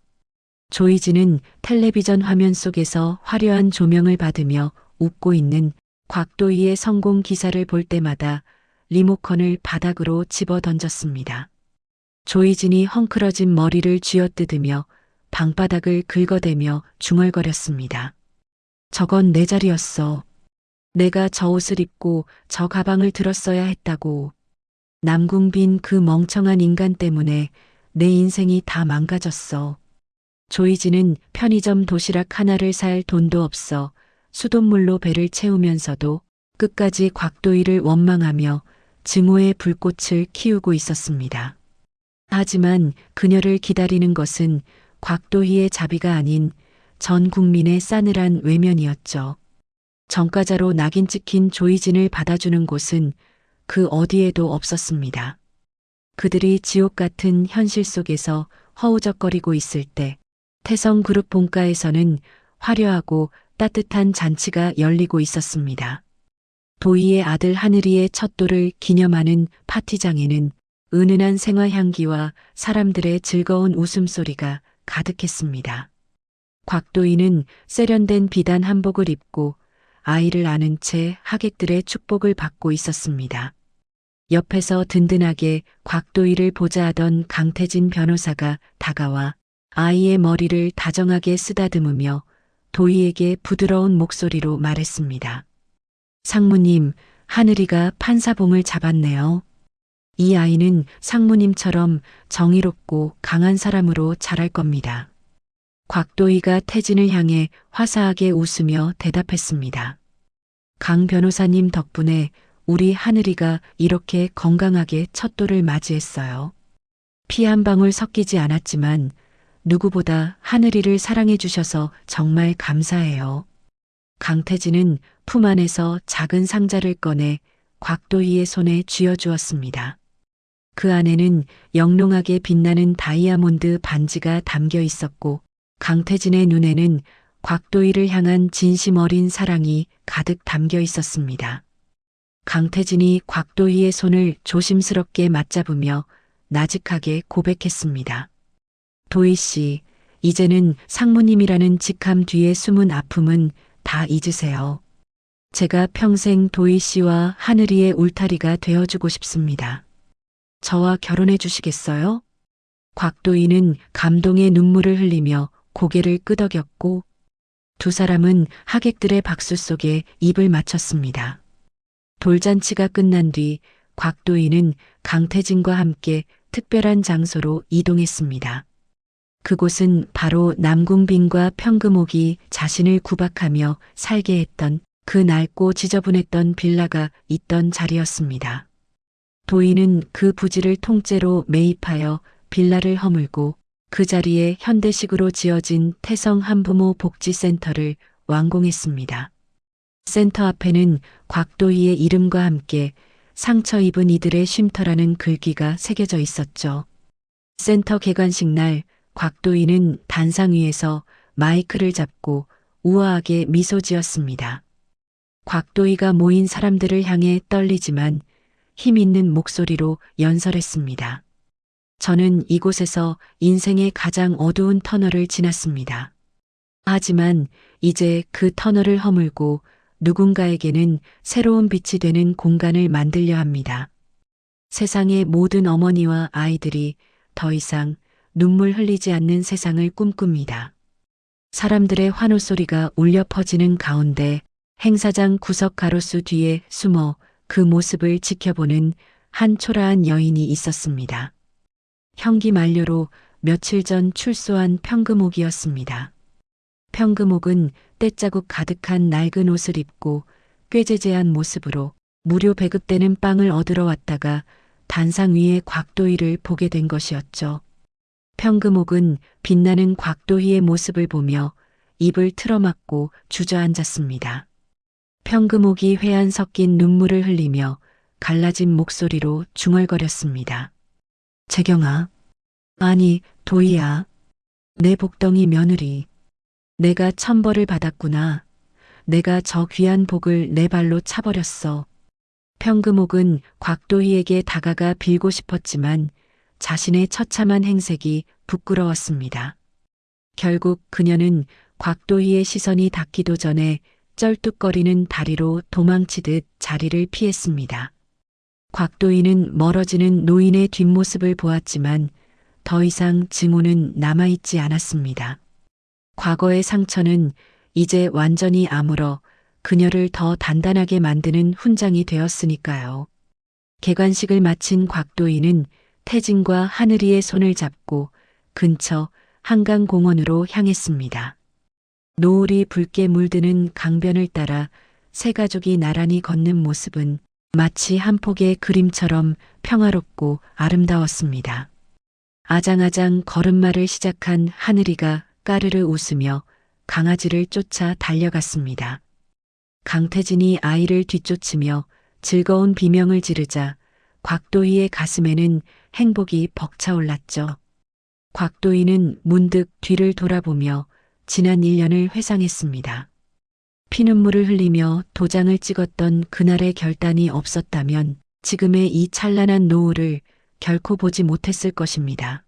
조이진은 텔레비전 화면 속에서 화려한 조명을 받으며 웃고 있는 곽도희의 성공 기사를 볼 때마다 리모컨을 바닥으로 집어 던졌습니다. 조이진이 헝클어진 머리를 쥐어뜯으며 방바닥을 긁어대며 중얼거렸습니다. 저건 내 자리였어. 내가 저 옷을 입고 저 가방을 들었어야 했다고. 남궁빈 그 멍청한 인간 때문에 내 인생이 다 망가졌어. 조이진은 편의점 도시락 하나를 살 돈도 없어 수돗물로 배를 채우면서도 끝까지 곽도희를 원망하며 증오의 불꽃을 키우고 있었습니다. 하지만 그녀를 기다리는 것은 곽도희의 자비가 아닌 전 국민의 싸늘한 외면이었죠. 전과자로 낙인 찍힌 조이진을 받아주는 곳은 그 어디에도 없었습니다. 그들이 지옥 같은 현실 속에서 허우적거리고 있을 때 태성그룹 본가에서는 화려하고 따뜻한 잔치가 열리고 있었습니다. 도희의 아들 하늘이의 첫돌을 기념하는 파티장에는 은은한 생화향기와 사람들의 즐거운 웃음소리가 가득했습니다. 곽도희는 세련된 비단 한복을 입고 아이를 안은 채 하객들의 축복을 받고 있었습니다. 옆에서 든든하게 곽도희를 보좌하던 강태진 변호사가 다가와 아이의 머리를 다정하게 쓰다듬으며 도희에게 부드러운 목소리로 말했습니다. 상무님, 하늘이가 판사봉을 잡았네요. 이 아이는 상무님처럼 정의롭고 강한 사람으로 자랄 겁니다. 곽도희가 태진을 향해 화사하게 웃으며 대답했습니다. 강 변호사님 덕분에 우리 하늘이가 이렇게 건강하게 첫 돌을 맞이했어요. 피 한 방울 섞이지 않았지만 누구보다 하늘이를 사랑해 주셔서 정말 감사해요. 강태진은 품 안에서 작은 상자를 꺼내 곽도희의 손에 쥐어주었습니다. 그 안에는 영롱하게 빛나는 다이아몬드 반지가 담겨 있었고 강태진의 눈에는 곽도희를 향한 진심 어린 사랑이 가득 담겨 있었습니다. 강태진이 곽도희의 손을 조심스럽게 맞잡으며 나직하게 고백했습니다. 도희 씨, 이제는 상무님이라는 직함 뒤에 숨은 아픔은 다 잊으세요. 제가 평생 도희 씨와 하늘이의 울타리가 되어주고 싶습니다. 저와 결혼해 주시겠어요? 곽도희는 감동의 눈물을 흘리며 고개를 끄덕였고 두 사람은 하객들의 박수 속에 입을 맞췄습니다. 돌잔치가 끝난 뒤 곽도희는 강태진과 함께 특별한 장소로 이동했습니다. 그곳은 바로 남궁빈과 평금옥이 자신을 구박하며 살게 했던 그 낡고 지저분했던 빌라가 있던 자리였습니다. 도희는 그 부지를 통째로 매입하여 빌라를 허물고 그 자리에 현대식으로 지어진 태성 한부모 복지센터를 완공했습니다. 센터 앞에는 곽도희의 이름과 함께 상처 입은 이들의 쉼터라는 글귀가 새겨져 있었죠. 센터 개관식 날 곽도희는 단상 위에서 마이크를 잡고 우아하게 미소 지었습니다. 곽도희가 모인 사람들을 향해 떨리지만 힘 있는 목소리로 연설했습니다. 저는 이곳에서 인생의 가장 어두운 터널을 지났습니다. 하지만 이제 그 터널을 허물고 누군가에게는 새로운 빛이 되는 공간을 만들려 합니다. 세상의 모든 어머니와 아이들이 더 이상 눈물 흘리지 않는 세상을 꿈꿉니다. 사람들의 환호 소리가 울려 퍼지는 가운데 행사장 구석 가로수 뒤에 숨어 그 모습을 지켜보는 한 초라한 여인이 있었습니다. 형기 만료로 며칠 전 출소한 평금옥이었습니다. 평금옥은 때자국 가득한 낡은 옷을 입고 꾀죄죄한 모습으로 무료 배급되는 빵을 얻으러 왔다가 단상 위에 곽도희를 보게 된 것이었죠. 평금옥은 빛나는 곽도희의 모습을 보며 입을 틀어막고 주저앉았습니다. 평금옥이 회한 섞인 눈물을 흘리며 갈라진 목소리로 중얼거렸습니다. 재경아, 아니 도희야, 내 복덩이 며느리. 내가 천벌을 받았구나. 내가 저 귀한 복을 내 발로 차버렸어. 평금옥은 곽도희에게 다가가 빌고 싶었지만 자신의 처참한 행색이 부끄러웠습니다. 결국 그녀는 곽도희의 시선이 닿기도 전에 쩔뚝거리는 다리로 도망치듯 자리를 피했습니다. 곽도희는 멀어지는 노인의 뒷모습을 보았지만 더 이상 증오는 남아있지 않았습니다. 과거의 상처는 이제 완전히 아물어 그녀를 더 단단하게 만드는 훈장이 되었으니까요. 개관식을 마친 곽도희는 태진과 하늘이의 손을 잡고 근처 한강공원으로 향했습니다. 노을이 붉게 물드는 강변을 따라 세 가족이 나란히 걷는 모습은 마치 한 폭의 그림처럼 평화롭고 아름다웠습니다. 아장아장 걸음마를 시작한 하늘이가 까르르 웃으며 강아지를 쫓아 달려갔습니다. 강태진이 아이를 뒤쫓으며 즐거운 비명을 지르자 곽도희의 가슴에는 행복이 벅차올랐죠. 곽도희는 문득 뒤를 돌아보며 지난 1년을 회상했습니다. 피눈물을 흘리며 도장을 찍었던 그날의 결단이 없었다면 지금의 이 찬란한 노을을 결코 보지 못했을 것입니다.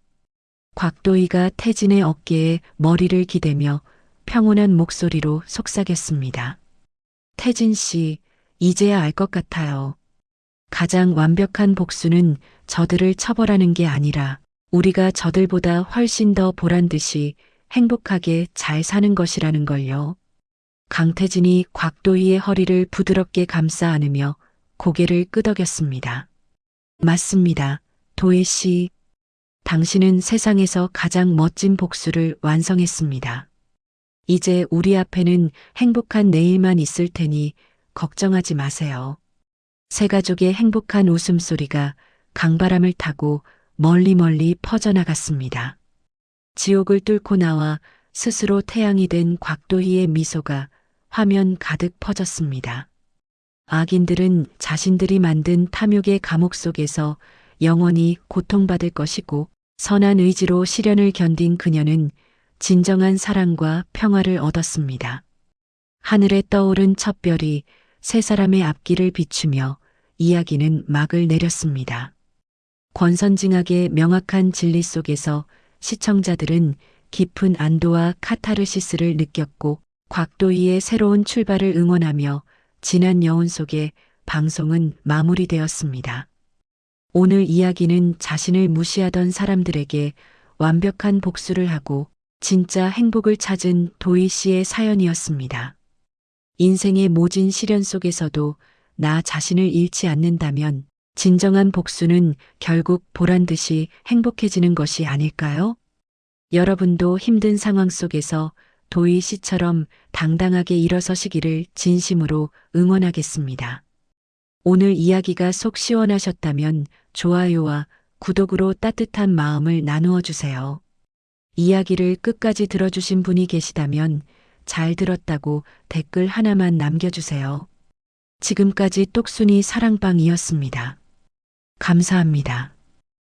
곽도희가 태진의 어깨에 머리를 기대며 평온한 목소리로 속삭였습니다. 태진 씨, 이제야 알 것 같아요. 가장 완벽한 복수는 저들을 처벌하는 게 아니라 우리가 저들보다 훨씬 더 보란 듯이 행복하게 잘 사는 것이라는 걸요. 강태진이 곽도희의 허리를 부드럽게 감싸 안으며 고개를 끄덕였습니다. 맞습니다. 도희 씨. 당신은 세상에서 가장 멋진 복수를 완성했습니다. 이제 우리 앞에는 행복한 내일만 있을 테니 걱정하지 마세요. 세 가족의 행복한 웃음소리가 강바람을 타고 멀리 멀리 퍼져나갔습니다. 지옥을 뚫고 나와 스스로 태양이 된 곽도희의 미소가 화면 가득 퍼졌습니다. 악인들은 자신들이 만든 탐욕의 감옥 속에서 영원히 고통받을 것이고 선한 의지로 시련을 견딘 그녀는 진정한 사랑과 평화를 얻었습니다. 하늘에 떠오른 첫 별이 세 사람의 앞길을 비추며 이야기는 막을 내렸습니다. 권선징악의 명확한 진리 속에서 시청자들은 깊은 안도와 카타르시스를 느꼈고 곽도희의 새로운 출발을 응원하며 진한 여운 속에 방송은 마무리되었습니다. 오늘 이야기는 자신을 무시하던 사람들에게 완벽한 복수를 하고 진짜 행복을 찾은 도희 씨의 사연이었습니다. 인생의 모진 시련 속에서도 나 자신을 잃지 않는다면 진정한 복수는 결국 보란 듯이 행복해지는 것이 아닐까요? 여러분도 힘든 상황 속에서 도희 씨처럼 당당하게 일어서시기를 진심으로 응원하겠습니다. 오늘 이야기가 속 시원하셨다면 좋아요와 구독으로 따뜻한 마음을 나누어 주세요. 이야기를 끝까지 들어주신 분이 계시다면 잘 들었다고 댓글 하나만 남겨주세요. 지금까지 똑순이 사랑방이었습니다. 감사합니다.